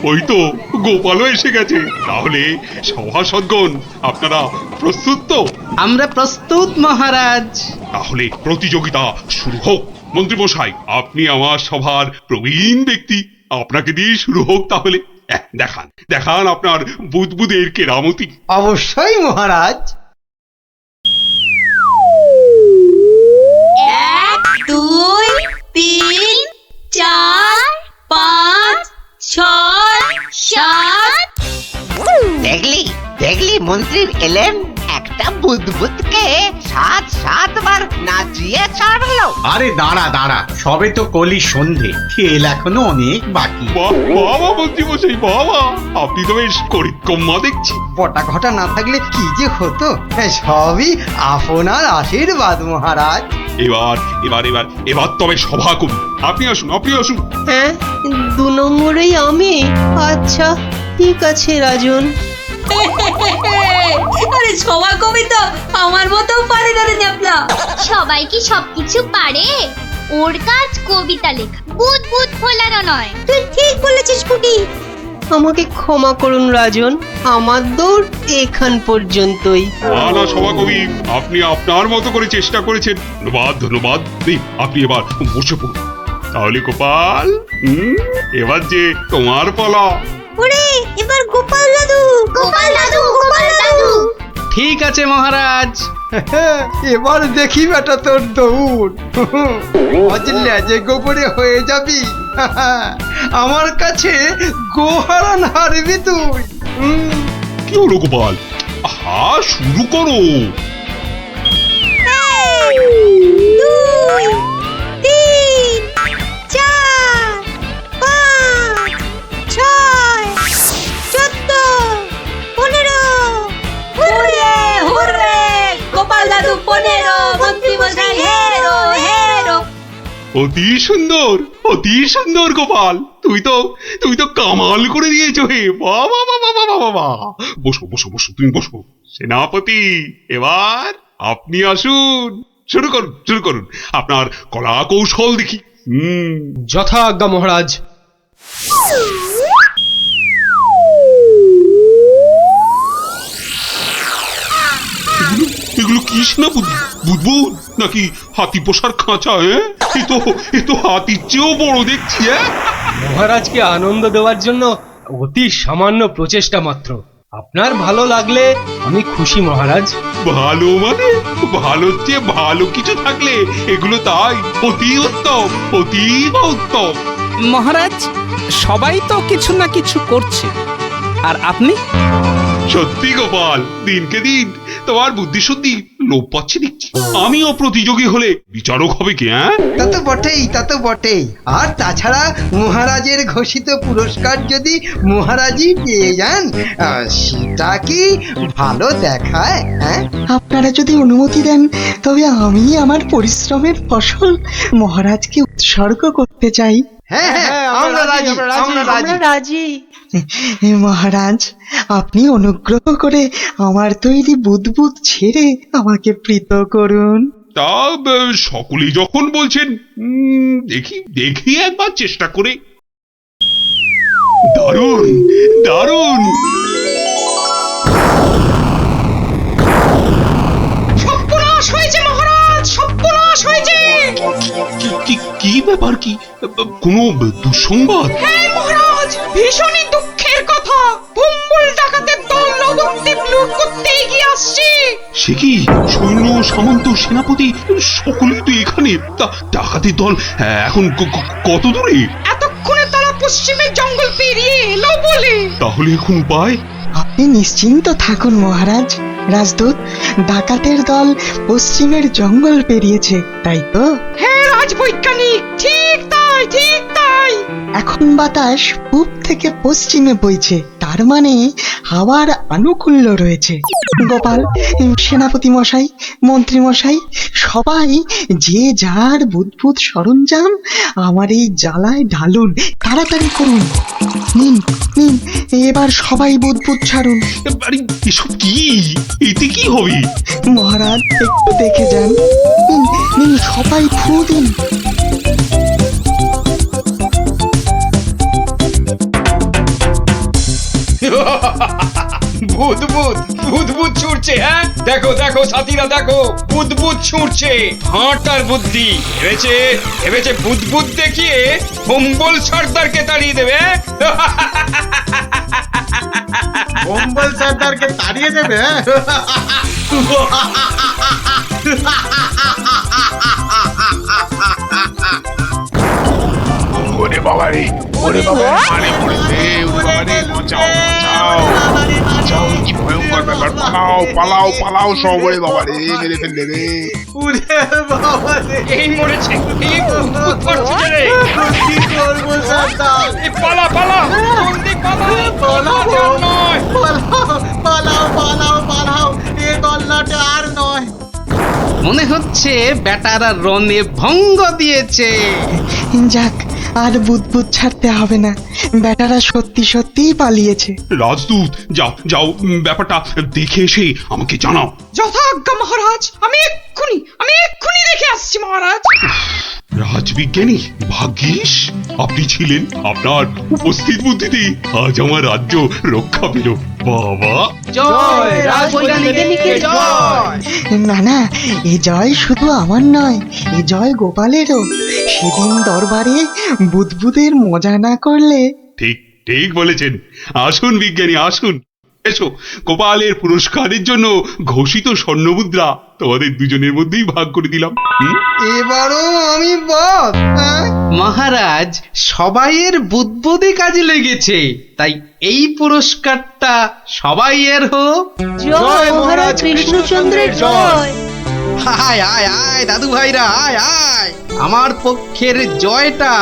ওই তো গোপালও এসে গেছে। তাহলে সভাসদগণ, আপনারা প্রস্তুত তো? আমরা প্রস্তুত মহারাজ। তাহলে প্রতিযোগিতা শুরু হোক। মন্ত্রী মশাই, আপনি আমার সভার প্রবীণ ব্যক্তি, আপনাকে দিয়ে শুরু হোক তাহলে। দেখান আপনার বুদবুদের কেরামতি। অবশ্যই মহারাজ। 1 2 3 4 5 6 7। দেখলি মন্ত্রীর এলেম, একটা একটা বুদবুদকে 7-7 নাচিয়ে ছাড়লো। আরে দাঁড়া দাঁড়া, সবে তো কলি সন্ধে, খেল এখনো অনেক বাকি। বাবা মন্ত্রী মশাই, বাবা আপনি তো বেশ করিতকম্মা দেখছি। বটা ঘটা না থাকলে কি যে হতো, সবই আপনার আশীর্বাদ মহারাজ। এবার এবার এবার এবার তবে সভা করি। আপনি আসুন, আপনি আসুন। হ্যাঁ, 2 নম্বরেই আমি। আচ্ছা ঠিক আছে রাজন। আরে সবার কবি তো আমার মতো পারে না রে ন্যাপলা। সবাই কি সবকিছু পারে? ওর কাজ কবিতা লেখা, বুদ বুদ ফোলানো নয়। তুই ঠিক বলেছিস পুটি। আমাকে ক্ষমা করুন রাজন, আমার দৌড় এখান পর্যন্তই। না না সভাকবি, আপনি আপনার মতো করে চেষ্টা করেছেন, ধন্যবাদ ধন্যবাদ। আপনি এবার বসে পড়ুন। তাহলে গোপাল, এবার যে তোমার পালা। ওরে এবার গোপাল দাদু, গোপাল দাদু, গোপাল দাদু। ঠিক আছে মহারাজ। এবার দেখি বেটা তোর দৌড়, অজলে যে গোবরে হয়ে যাবি। আমার কাছে গোহারান হারবি তুই। কি হলো গোপাল? আহা, শুরু করো। 2 3 4 5 6 14 15। হুররে হুররে, গোপাল দাদু 15, মন্ত্রী মশাই হেরো হেরো। অতি সুন্দর, অতি সুন্দর গোপাল। তুমি তো কামাল করে দিয়েছো হে। বাবা বাবা বাবা বাবা। বসো বসো বসো, তুমি বসো। সেনাপতি, এবার আপনি আসুন। শুরু করুন, শুরু করুন আপনার কলা কৌশল দেখি। যথা আজ্ঞা মহারাজ। এগুলো কি সেনাপতি? বুদবুদ নাকি হাতি পোষার খাঁচা? এ তো হাতির চেয়েও বড় দেখছি। মহারাজকে আনন্দ দেওয়ার জন্য অতি সামান্য প্রচেষ্টা মাত্র। আপনার ভালো লাগলে আমি খুশি মহারাজ। ভালো মানে? ভালোর চেয়ে ভালো কিছু থাকলে এগুলো তাই অতি উত্তম, অতীব উত্তম। মহারাজ, সবাই তো কিছু না কিছু করছে, আর আপনি? সত্যি গোপাল, দিনকে দিন তোমার বুদ্ধি শুদ্ধি লোপ পাচ্ছে দেখছি। আমিও প্রতিযোগী হলে বিচারক হবে কি? তা তো বটেই, তা তো বটেই। আর তাছাড়া মহারাজের ঘোষিত পুরস্কার যদি মহারাজই পেয়ে যান, সেটা কি ভালো দেখায়? হ্যাঁ, আপনারা যদি অনুমতি দেন তবে আমি আমার পরিশ্রমের ফসল মহারাজকে উৎসর্গ করতে চাই। হ্যাঁ হ্যাঁ, আমরা রাজি, আমরা রাজি। রাজি। মহারাজ, আপনি অনুগ্রহ করে আমার তৈরি বুদবুদ ছেড়ে আমাকে প্রীত করুন। তা সকলেই যখন বলছেন, দেখি দেখি একবার চেষ্টা করে। দারুণ দারুণ। সর্বনাশ হয়েছে মহারাজ, সর্বনাশ হয়েছে। কি ব্যাপার? কি কোনো দুঃসংবাদ? হ্যাঁ মহারাজ, ভীষণই দুঃখের কথা। ভুম্বল ডাকাতের দল নবদ্বীপ লুট করতে এগিয়ে আসছে। সে কি? সৈন্য সামন্ত সেনাপতি সকলেই তো এখানে। ডাকাতের দল এখন কত দূরে? এতক্ষণে তারা পশ্চিমের জঙ্গল পেরিয়ে এলো বলে। তাহলে এখন উপায়? আপনি নিশ্চিন্ত থাকুন মহারাজ। রাজদূত, ডাকাতের দল পশ্চিমের জঙ্গল পেরিয়েছে, তাই তো? হ্যাঁ রাজবৈজ্ঞানিক, ঠিক তাই, ঠিক তাই। এখন বাতাস পূব থেকে পশ্চিমে বইছে, তার মানে হাওয়ার আনুকূল্য রয়েছে। গোপাল, সেনাপতি মশাই, মন্ত্রী মশাই, সবাই যে যার বুদবুদ সরঞ্জাম আমার এই জ্বালায় ঢালুন, তাড়াতাড়ি করুন। নিন নিন, এবার সবাই বুদবুদ ছাড়ুন। এসব কি? এতে কি হবে? মহারাজ একটু দেখে যান। নিন নিন, সবাই ফু দিন। বুদবুদ বুদবুদ ছুটছে। হ্যাঁ, দেখো দেখো সাথীরা, দেখো বুদবুদ ছুটছে। হাঁটার বুদ্ধি ভেবেছে, ভেবেছে বুদবুদ দেখিয়ে ভম্বল সর্দারকে তাড়িয়ে দেবে। কম্বল সর্দারকে তাড়িয়ে দেবে? ওরে বাবা রে, ওরে বাবা, মারে পড়েছে। ওরে বাবা রে, বাঁচাও বাঁচাও বাঁচাও, কি ভয়ঙ্কর ব্যাপার। পালাও পালাও পালাও সব ওরে বাবা রে মেরে ফেললে রে উরে বাবা রে এই মরেছে এই ভূত করছে রে কি করবো সর্দার এই পালা পালা জলদি পালা পালাও নয় পালাও পালাও পালাও এ গল্লাটা আর নয় মনে হচ্ছে বেটারা রনে ভঙ্গ দিয়েছে। যাক আর বুদবুদ ছাড়তে হবে না, বেটারা সত্যি সত্যিই পালিয়েছে। রাজদূত যাও যাও ব্যাপারটা দেখে এসে আমাকে জানাও। যথাজ্ঞা মহারাজ, আমি এক্ষুনি দেখে আসছি মহারাজ। রাজবিজ্ঞানী ভাগ্যিস আপনি ছিলেন, আপনার উপস্থিত বুদ্ধিতে আজ আমার রাজ্য রক্ষা পেল। বাবা জয় রাজবৈজ্ঞানিকের জয়। না না, এ জয় শুধু আমার নয়, এ জয় গোপালেরও। সেদিন দরবারে বুদবুদের মজা না করলে। ঠিক ঠিক বলেছেন। আসুন বিজ্ঞানী আসুন, এসো। গোপালের পুরস্কারের জন্য ঘোষিত স্বর্ণমুদ্রা তোমাদের দুজনের মধ্যেই ভাগ করে দিলাম। এবারও আমি বাদ। মহারাজ সবাইয়ের বুদ্বুদে কাজে লেগেছে, তাই এই পুরস্কারটা সবাইয়ের হোক। জয় মহারাজ কৃষ্ণচন্দ্রের জয়। আয় আয় আয় দাদু ভাইরা আয় আয়, আমার পক্ষের জয়টা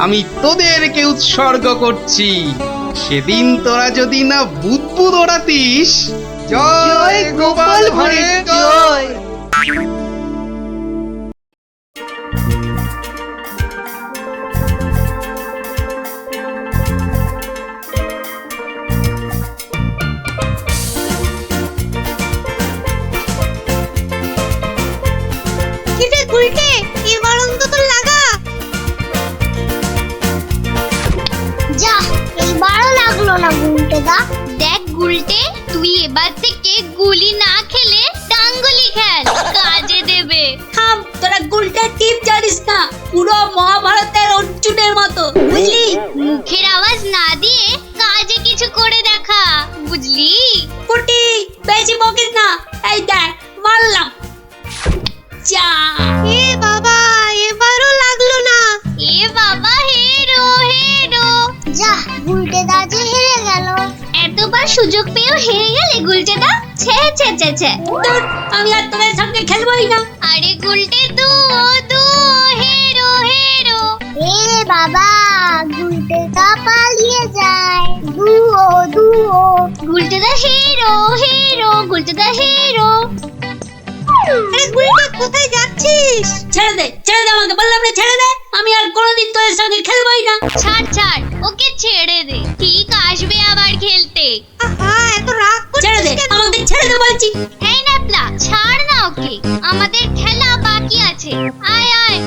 আমি তোদেরকে উৎসর্গ করছি। সেদিন তোরা যদি না বুদ্বুদ ওড়াতিস। জয় গোপাল ভাঁড়ের জয়। কিরে গুলটে, এবার অন্তত লাগা। যা, এইবারও লাগলো না গুলটেদা। দেখ গুলটে, তুই এবার থেকে গুলি না খেলে ডাঙ্গুলি খেল, কাজে দেবে। থাম, তোরা গুলটার টিপ জানিস না, পুরো মহাভারতের অর্জুনের মতো, বুঝলি? মুখের আওয়াজ না দিয়ে কাজে কিছু করে দেখা, বুঝলি? পুটি, বেশি বকিস না। এই দেখ, মারলাম। যা। এ বাবা, এবারও লাগলো না। এ বাবা, হেরো হেরো। যা, গুলটেদা যে হেরে গেল। এতবার সুযোগ পেয়েও হেরে গেলে গুলটেদা? ছে ছে ছে ছে। ধুর, আমি আর তোদের সঙ্গে খেলবই না। আরে গুলটে দু হেরো হেরো। এ বাবা, গুলটেদা পালিয়ে যায়। দুও। গুলটেদা হেরো হেরো, গুলটেদা হেরো। আরে গুলটে, কোথায় যাচ্ছিস? ছেড়ে দে আমাকে, বললাম না ছেড়ে দে। আমি আর কোনোদিন তোদের সঙ্গে খেলবই না। ছাড়, ওকে ছেড়ে দে, ঠিক আসবে আবার খেলতে। আহা, এত রাগ ছেড়ে দে, করছিস কেন? আমাকে ছেড়ে দে বলছি। এই ন্যাপলা, ছাড় না ওকে, আমাদের খেলা বাকি আছে। আয় আয়।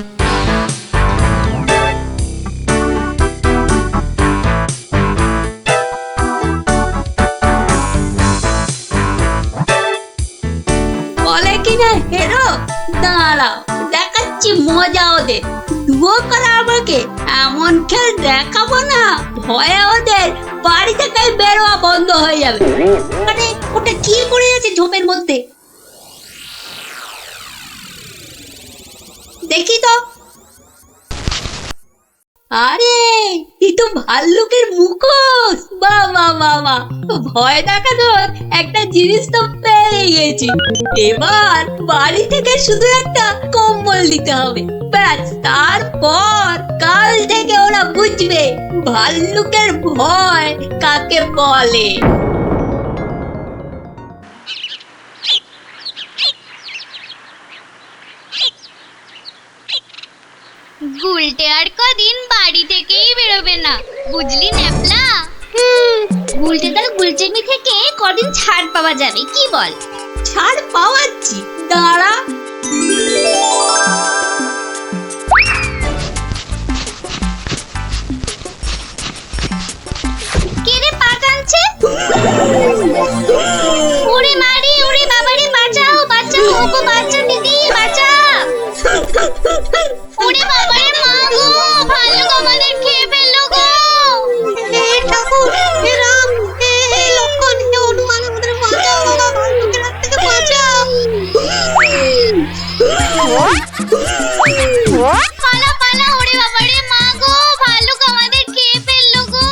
বলে কিনা হেরো, দাঁড়াও দেখাচ্ছি মজা ওদের। ডুবো করা আমাকে, এমন খেল দেখাবো না, ভয়ে ওদের বাড়ি থেকে বেরোয়া বন্ধ হয়ে যাবে। মানে ওটা কি করে আছে ঝোপের মধ্যে, দেখি তো। আরে এই তো ভাল্লুকের মুখোশ। বাবা, ভয় দেখানোর একটা জিনিস তো পেয়ে গেছি। এবার বাড়ি থেকে শুধু একটা কম্বল দিতে হবে, ব্যাস। তারপর কাল থেকে ওরা বুঝবে ভাল্লুকের ভয় কাকে বলে। গুলটে আর কদিন বাড়ি থেকেই বেরোবে না, বুঝলি ন্যাপলা? গুলটেদার গুলচেমি থেকে কদিন ছাড় পাওয়া যাবে, কি বল? ছাড় পাওয়াচ্ছি, দাঁড়া। কে রে পা টানছে? ওরে মারি, ওরে বাবারে, বাঁচাও ওগো, বাচ্চা দিদি, বাঁচা। ওরে বাবারে, মা গো, ভাল্লুক আমাদের খেয়ে ফেললো গো। হে ঠাকুর, হে রাম, হে লক্ষণ, হে হনুমান, আমাদের বাঁচাও বাবা, ভাল্লুকের হাত থেকে বাঁচাও। পালা, ওরে বাবারে, মা গো, ভাল্লুক আমাদের খেয়ে ফেললো গো।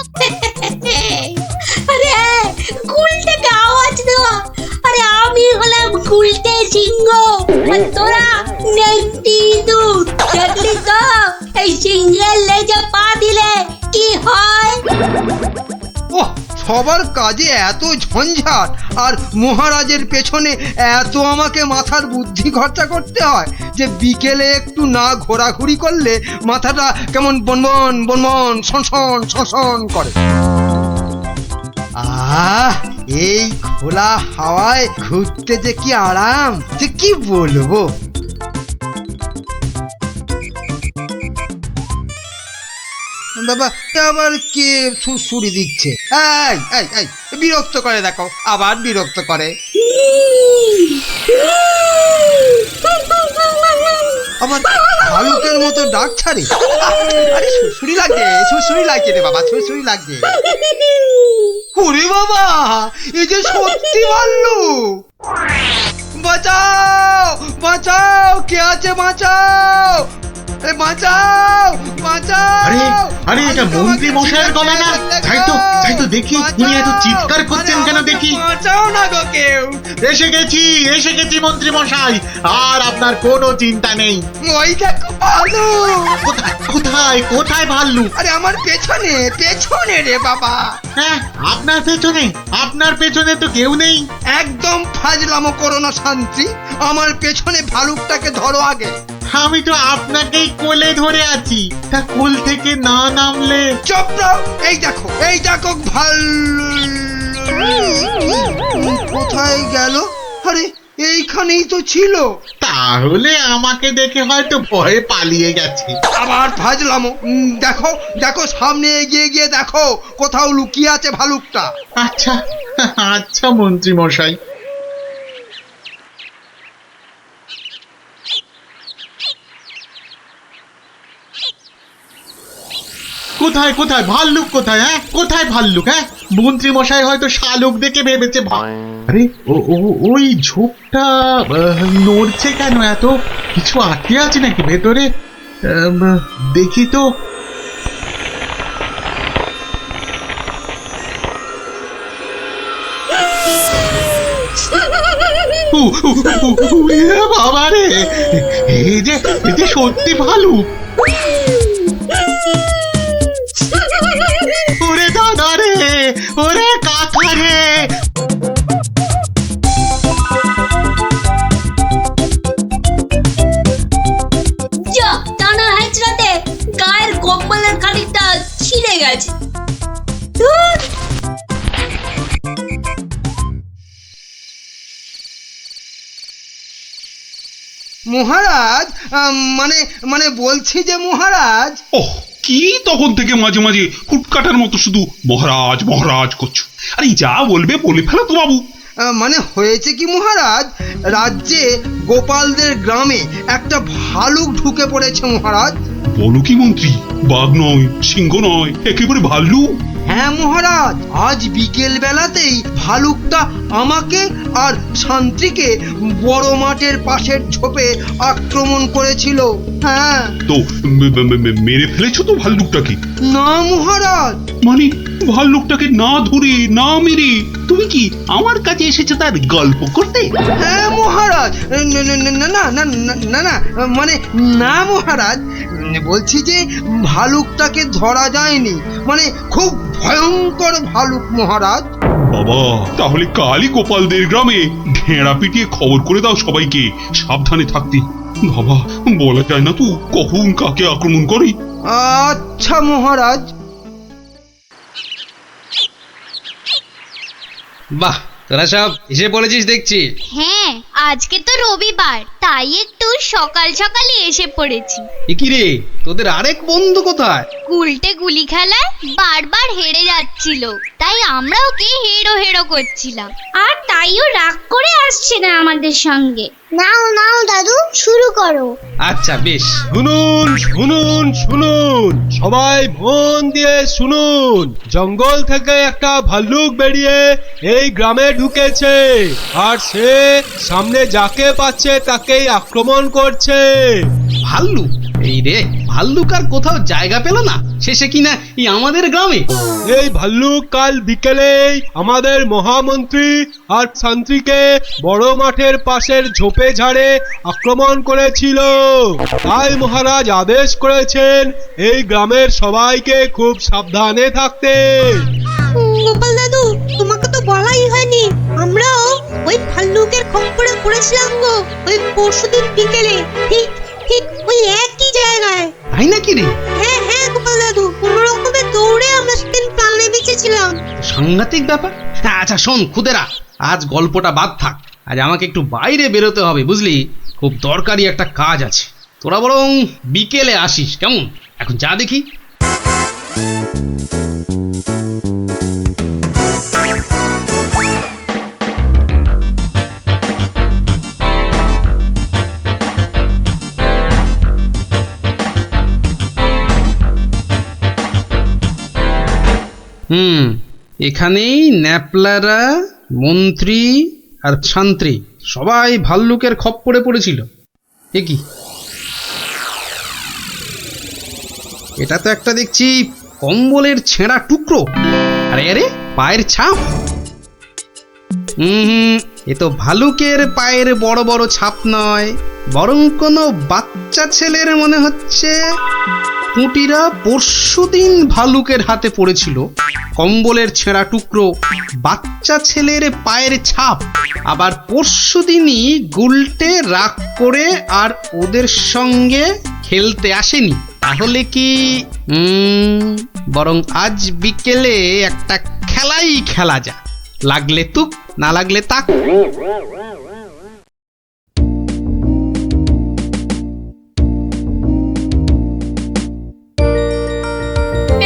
আরে গুলটাকে আওয়াজ দেওয়া, আরে আমি হলাম গুলটে সিংহ আর তোরা নেংটি দুধ। দেখলি তো এই সিংহের লেজে পা দিলে কি হয়? ওহ, সবার কাজে এত ঝঞ্ঝাট আর মহারাজের পেছনে এত আমাকে মাথার বুদ্ধি খরচা করতে হয় যে বিকেলে একটু না ঘোরাঘুরি করলে মাথাটা কেমন বনবন বনবন শনশন শনশন করে। এই খোলা হাওয়ায় ঘুরতে যে কি আরাম, যে কি বলবো। বাবা আবার কে সুরসুরি দিচ্ছে? এই এই এই বিরক্ত করে, দেখো আবার বিরক্ত করে। আমার ভালুকের মতো ডাক ছাড়ে। আরে সুরসুরি লাগে, সুরসুরি লাগে রে বাবা, সুরসুরি লাগে। ওরে বাবা, এই যে সত্যি ভাল্লুক! বাঁচাও বাঁচাও, কে আছে বাঁচাও, বাঁচাও বাঁচাও। আরে আরে, এটা মন্ত্রী মশাইয়ের গলা না? তাই তো দেখি, উনি এত চিৎকার করছেন কেন দেখি। বাঁচাও না গো কেউ। এসে গেছি মন্ত্রী মশাই, আর আপনার কোনো চিন্তা নেই। ওই দেখো ভাল্লুক। কোথায় কোথায় ভাল্লুক? আরে আমার পেছনে পেছনে রে বাবা। হ্যাঁ, আপনার পেছনে তো কেউ নেই। একদম ফাজলামো করো না শান্তি, আমার পেছনে ভালুকটাকে ধরো আগে। আমি তো আপনাকেই কোলে ধরে আছি, তা কোল থেকে না নামলে। চুপ রও, এই দেখো ভাল্লুক কোথায় গেল? আরে এইখানেই তো ছিল। তাহলে আমাকে দেখে হয়তো ভয়ে পালিয়ে গেছে। আবার ফাজলামো। দেখো দেখো, সামনে এগিয়ে গিয়ে দেখো কোথাও লুকিয়ে আছে ভালুকটা। আচ্ছা আচ্ছা মন্ত্রী মশাই। কোথায় কোথায় ভাল্লুক? কোথায়? হ্যাঁ, কোথায় ভাল্লুক? হ্যাঁ, মন্ত্রী মশাই হয়তো শালুক দেখে ভেবেছে। আরে ওই ঝোপটা নড়ছে কেন? এত কিছু আটকে আছে নাকি ভেতরে? দেখি তো। বাবা রে, এই যে সত্যি ভালুক। ওরে দাদা রে, ওরে কাকা রে। টানা হেঁচড়াতে গায়ের কম্বলের খানিকটা ছিঁড়ে গেছে। মহারাজ, মানে বলছি যে মহারাজ। ওহ, কি তখন থেকে মাঝে মাঝে হুটকাটার মতো শুধু মহারাজ মহারাজ করছো? আরে যা বলবে বলে ফেলো তো বাবু। মানে হয়েছে কি মহারাজ, রাজ্যে গোপালদের গ্রামে একটা ভালুক ঢুকে পড়েছে মহারাজ। বলো কি মন্ত্রী? বাঘ নয়, সিংহ নয়, একেবারে ভাল্লুক? হ্যাঁ মহারাজ, আজ বিকেল বেলাতেই ভালুকটা আমাকে আর শান্তিকে বড় মাঠের পাশের ঝোপে আক্রমণ করেছিল। হ্যাঁ। তো মেরে ফেলেছো তো ভাল্লুকটাকে? না মহারাজ। মানে ভাল্লুকটাকে না ধরে না মেরে তুমি কি আমার কাছে এসেছো তার গল্প করতে? হ্যাঁ মহারাজ। না মানে না মহারাজ, বলছি যে ভালুকটাকে ধরা যায়নি, মানে খুব ভয়ঙ্কর ভালুক মহারাজ। বাবা, তাহলে কালই গোপালদের গ্রামে ঢেঁড়া পিটিয়ে খবর করে দাও সবাইকে সাবধানে থাকতে। বাবা, বলা যায় না তো কখন কাকে আক্রমণ করে। আচ্ছা মহারাজ। বাহ, তোরা সব এসে পড়েছিস দেখছি। হ্যাঁ, আজকে তো রবিবার, তাই একটু সকাল সকালই এসে পড়েছি। কি রে, তোদের আরেক বন্ধু কোথায়? উল্টে গুলি খেলায় বারবার হেরে যাচ্ছিল, তাই আমরা ওকে হেরো হেরো করছিলাম, আর তাইও রাগ করে আসছে না আমাদের সঙ্গে। নাও নাও দাদু, শুরু করো। আচ্ছা বেশ। শুনুন শুনুন শুনুন, সবাই মন দিয়ে শুনুন। জঙ্গল থেকে একটা ভাল্লুক বেরিয়ে এই গ্রামে ঢুকেছে, আর সে সামনে যাকে পাচ্ছে তাকেই আক্রমণ করছে। ভাল্লুক? এই রে, ভাল্লুক আর কোথাও জায়গা পেল না, শেষে কিনা এই আমাদের গ্রামে। এই ভাল্লুক কাল বিকেলেই আমাদের মহামন্ত্রী আর শান্ত্রীকে বড় মাঠের পাশের ঝোপে ঝাড়ে আক্রমণ করেছিল। তাই মহারাজ আদেশ করেছেন এই গ্রামের সবাইকে খুব সাবধানে থাকতে। গোপাল দাদু, তোমাকে তো বলাই হয়নি, আমরাও ওই ভাল্লুকের খপ্পরে পড়েছিলাম গো, ওই পরশুদিন বিকেলে, ঠিক ঠিক ওই একই জায়গায়। তাই নাকি রে? হ্যাঁ হ্যাঁ গোপাল দাদু, কোনো রকমে দৌড়ে আমরা সেদিন প্রাণে বেঁচেছিলাম। সাংঘাতিক ব্যাপার। আচ্ছা শোন খুদেরা, আজ গল্পটা বাদ থাক, আজ আমাকে একটু বাইরে বেরোতে হবে বুঝলি, খুব দরকারি একটা কাজ আছে। তোরা বরং বিকেলে আসিস, কেমন? এখন যা দেখি। এখানেই ন্যাপলারা, মন্ত্রী আর শান্ত্রী সবাই ভাল্লুকের খপ্পরে পড়েছিল। এ কি, এটা তো একটা দেখছি কম্বলের ছেঁড়া টুকরো। আরে আরে, পায়ের ছাপ। এ তো ভালুকের পায়ের বড় বড় ছাপ নয়, বরং কোনো বাচ্চা ছেলের মনে হচ্ছে। কুটিরা পরশুদিন ভালুকের হাতে পড়েছিল, কম্বলের ছেঁড়া টুকরো, বাচ্চা ছেলের পায়ের ছাপ। আবার পরশুদিনই গুলটে রাগ করে আর ওদের সঙ্গে খেলতে আসেনি। তাহলে কি বরং আজ বিকেলে একটা খেলাই খেলা যা, লাগলে তুক না লাগলে তাক।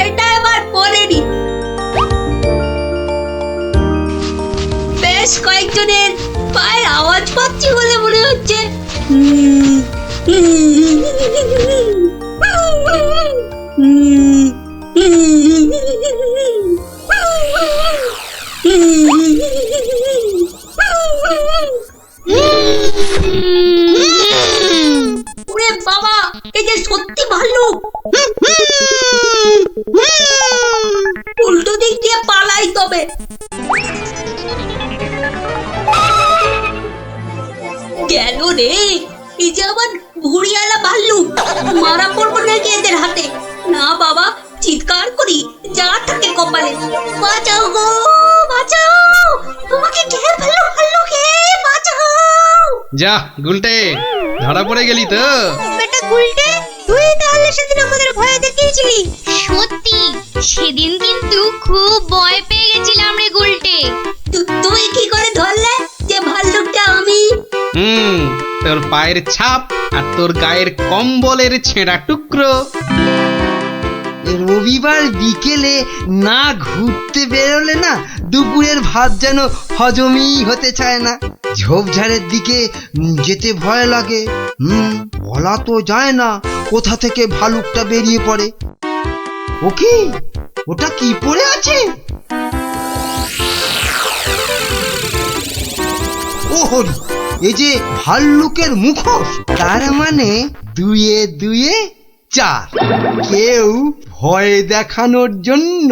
এটা এবার পড়েনি। বেশ কয়েকজনের পায়ের আওয়াজ পাচ্ছি বলে মনে হচ্ছে। ওরে বাবা, এই যে সত্যি ভাল্লুক। উল্টো দিক দিয়ে পালাই তবে। গেল রে, এই যে আবার ঘুড়িয়ালা ভাল্লুক। মারা পড়বো নাকি এদের হাতে? না বাবা, চিৎকার করি যা থাকে কপালে। বাঁচাও গো, বাঁচাও, তোমাকে ঘের ফেললো ভাল্লুকে, বাঁচাও। যা গুলটে, ধরা পড়ে গেলি তো। বেটা গুলটে, তুই তাহলে সেদিন আমাদের ভয় দেখিয়েছিলি। সত্যি, সেদিন কিন্তু খুব ভয় পেয়ে গেছিলাম রে গুলটে। তুই কি করে ধরলে যে ভাল্লুকটা আমি? তোর পায়ের ছাপ আর তোর গায়ের কম্বলের ছেঁড়া টুকরো। রবিবার বিকেলে না ঘুরতে বেরোলে না দুপুরের ভাত যেন হজমই হতে চায় না। ঝোপঝাড়ের দিকে যেতে ভয় লাগে। বলা তো যায় না কোথা থেকে ভালুকটা বেরিয়ে পড়ে। ও কি, ওটা কি পড়ে আছে? ও হরি, এই যে ভাল্লুকের মুখোশ। তার মানে দুয়ে দুয়ে চার। কেউ ভয় দেখানোর জন্য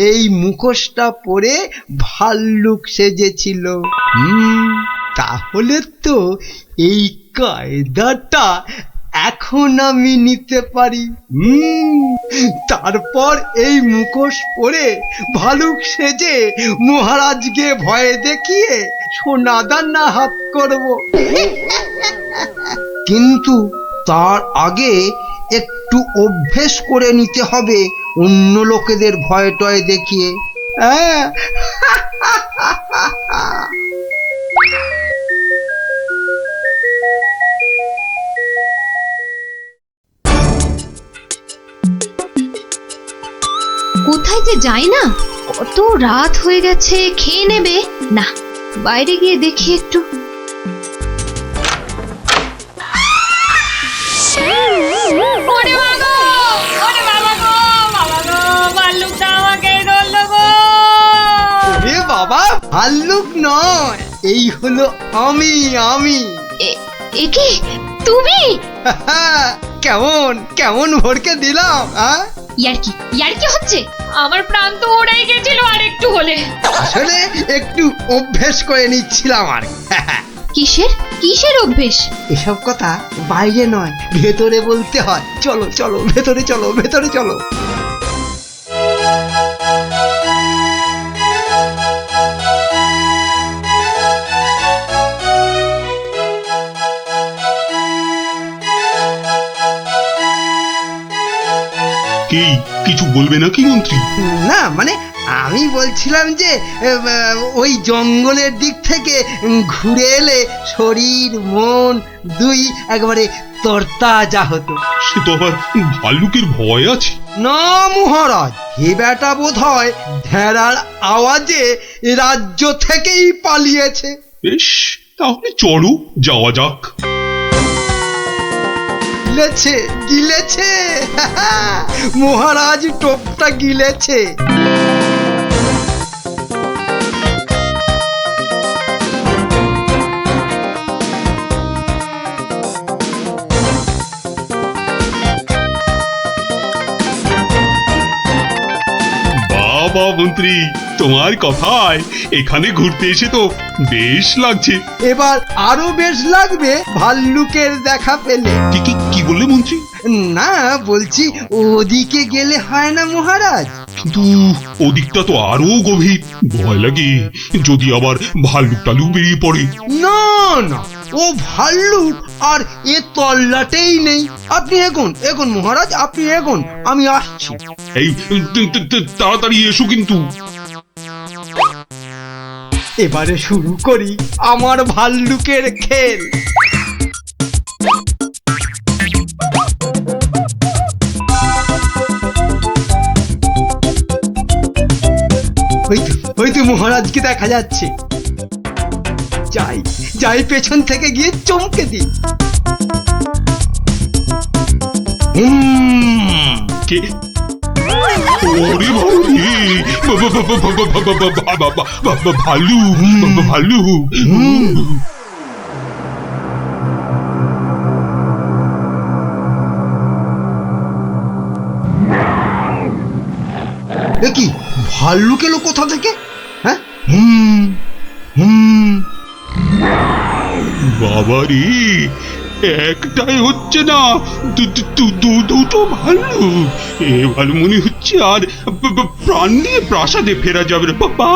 এই মুখোশটা পরে ভাল্লুক সেজেছিল। তাহলে তো এই কায়দাটা এখন আমি নিতে পারি। তারপর এই মুখোশ পরে ভালুক সেজে মহারাজকে ভয় দেখিয়ে সোনাদানা হাত করব। কিন্তু তার আগে একটু অভ্যেস করে নিতে হবে অন্য লোকেদের ভয় টয় দেখিয়ে। কোথায় যে যাই না, কত রাত হয়ে গেছে, খেয়ে নেবে না, বাইরে গিয়ে দেখি একটু। বাবা, ভাল্লুক নয়, এই হলো আমি। এ কি তুমি কেমন কেমন ভরকে দিলাম? ইয়ার্কি হচ্ছে? আমার প্রাণ তো ওড়াই গেছিল আর একটু হলে। আসলে একটু অভ্যেস করে নিচ্ছিলাম আর। কিসের অভ্যেস? এসব কথা বাইরে নয়, ভেতরে বলতে হয়। চলো চলো, ভেতরে চলো, ভেতরে চলো। কি কিছু বলবে নাকি মন্ত্রী? না মানে আমি বলছিলাম যে ওই জঙ্গলের দিক থেকে ঘুরে এলে শরীর মন দুই একবারে তরতাজা হতো। সে তো আবার ভাল্লুকের ভয় আছে। না মহারাজ, এ বেটা বোধ হয় ঢেড়ার আওয়াজে রাজ্য থেকেই পালিয়েছে। বেশ, তাহলে চলো যাওয়া যাক। গিলেছে মহারাজ, টোপটা গিলেছে। বাবা মন্ত্রী, তোমার কথায় এখানে ঘুরতে এসে তো বেশ লাগছে। এবার আরো বেশ লাগবে ভাল্লুকের দেখা পেলে। কি বললে মন্ত্রী? না বলছি ওদিকে গেলে হয় না মহারাজ? কিন্তু ওদিকটা তো আরো গভীর, ভয় লাগে যদি আবার ভাল্লুক টালুক বেরিয়ে পড়ে। না না, ও ভাল্লুক আর এ তল্লাটেই নেই। আপনি এগোন মহারাজ, আপনি এগোন, আমি আসছি। এই তাড়াতাড়ি এসো কিন্তু। এবারে শুরু করি আমার ভাল্লুকের খেল। হয়তো মহারাজকে দেখা যাচ্ছে। যাই পেছন থেকে গিয়ে চমকে দিই। ভালু কি ভাল্লুক এলো কোথা থেকে? হ্যাঁ, বাবারি, একটাই হচ্ছে না, দুটো ভাল্লুক। এবার মনে হচ্ছে আর প্রাণ নিয়ে প্রাসাদে ফেরা যাবে না বাবা।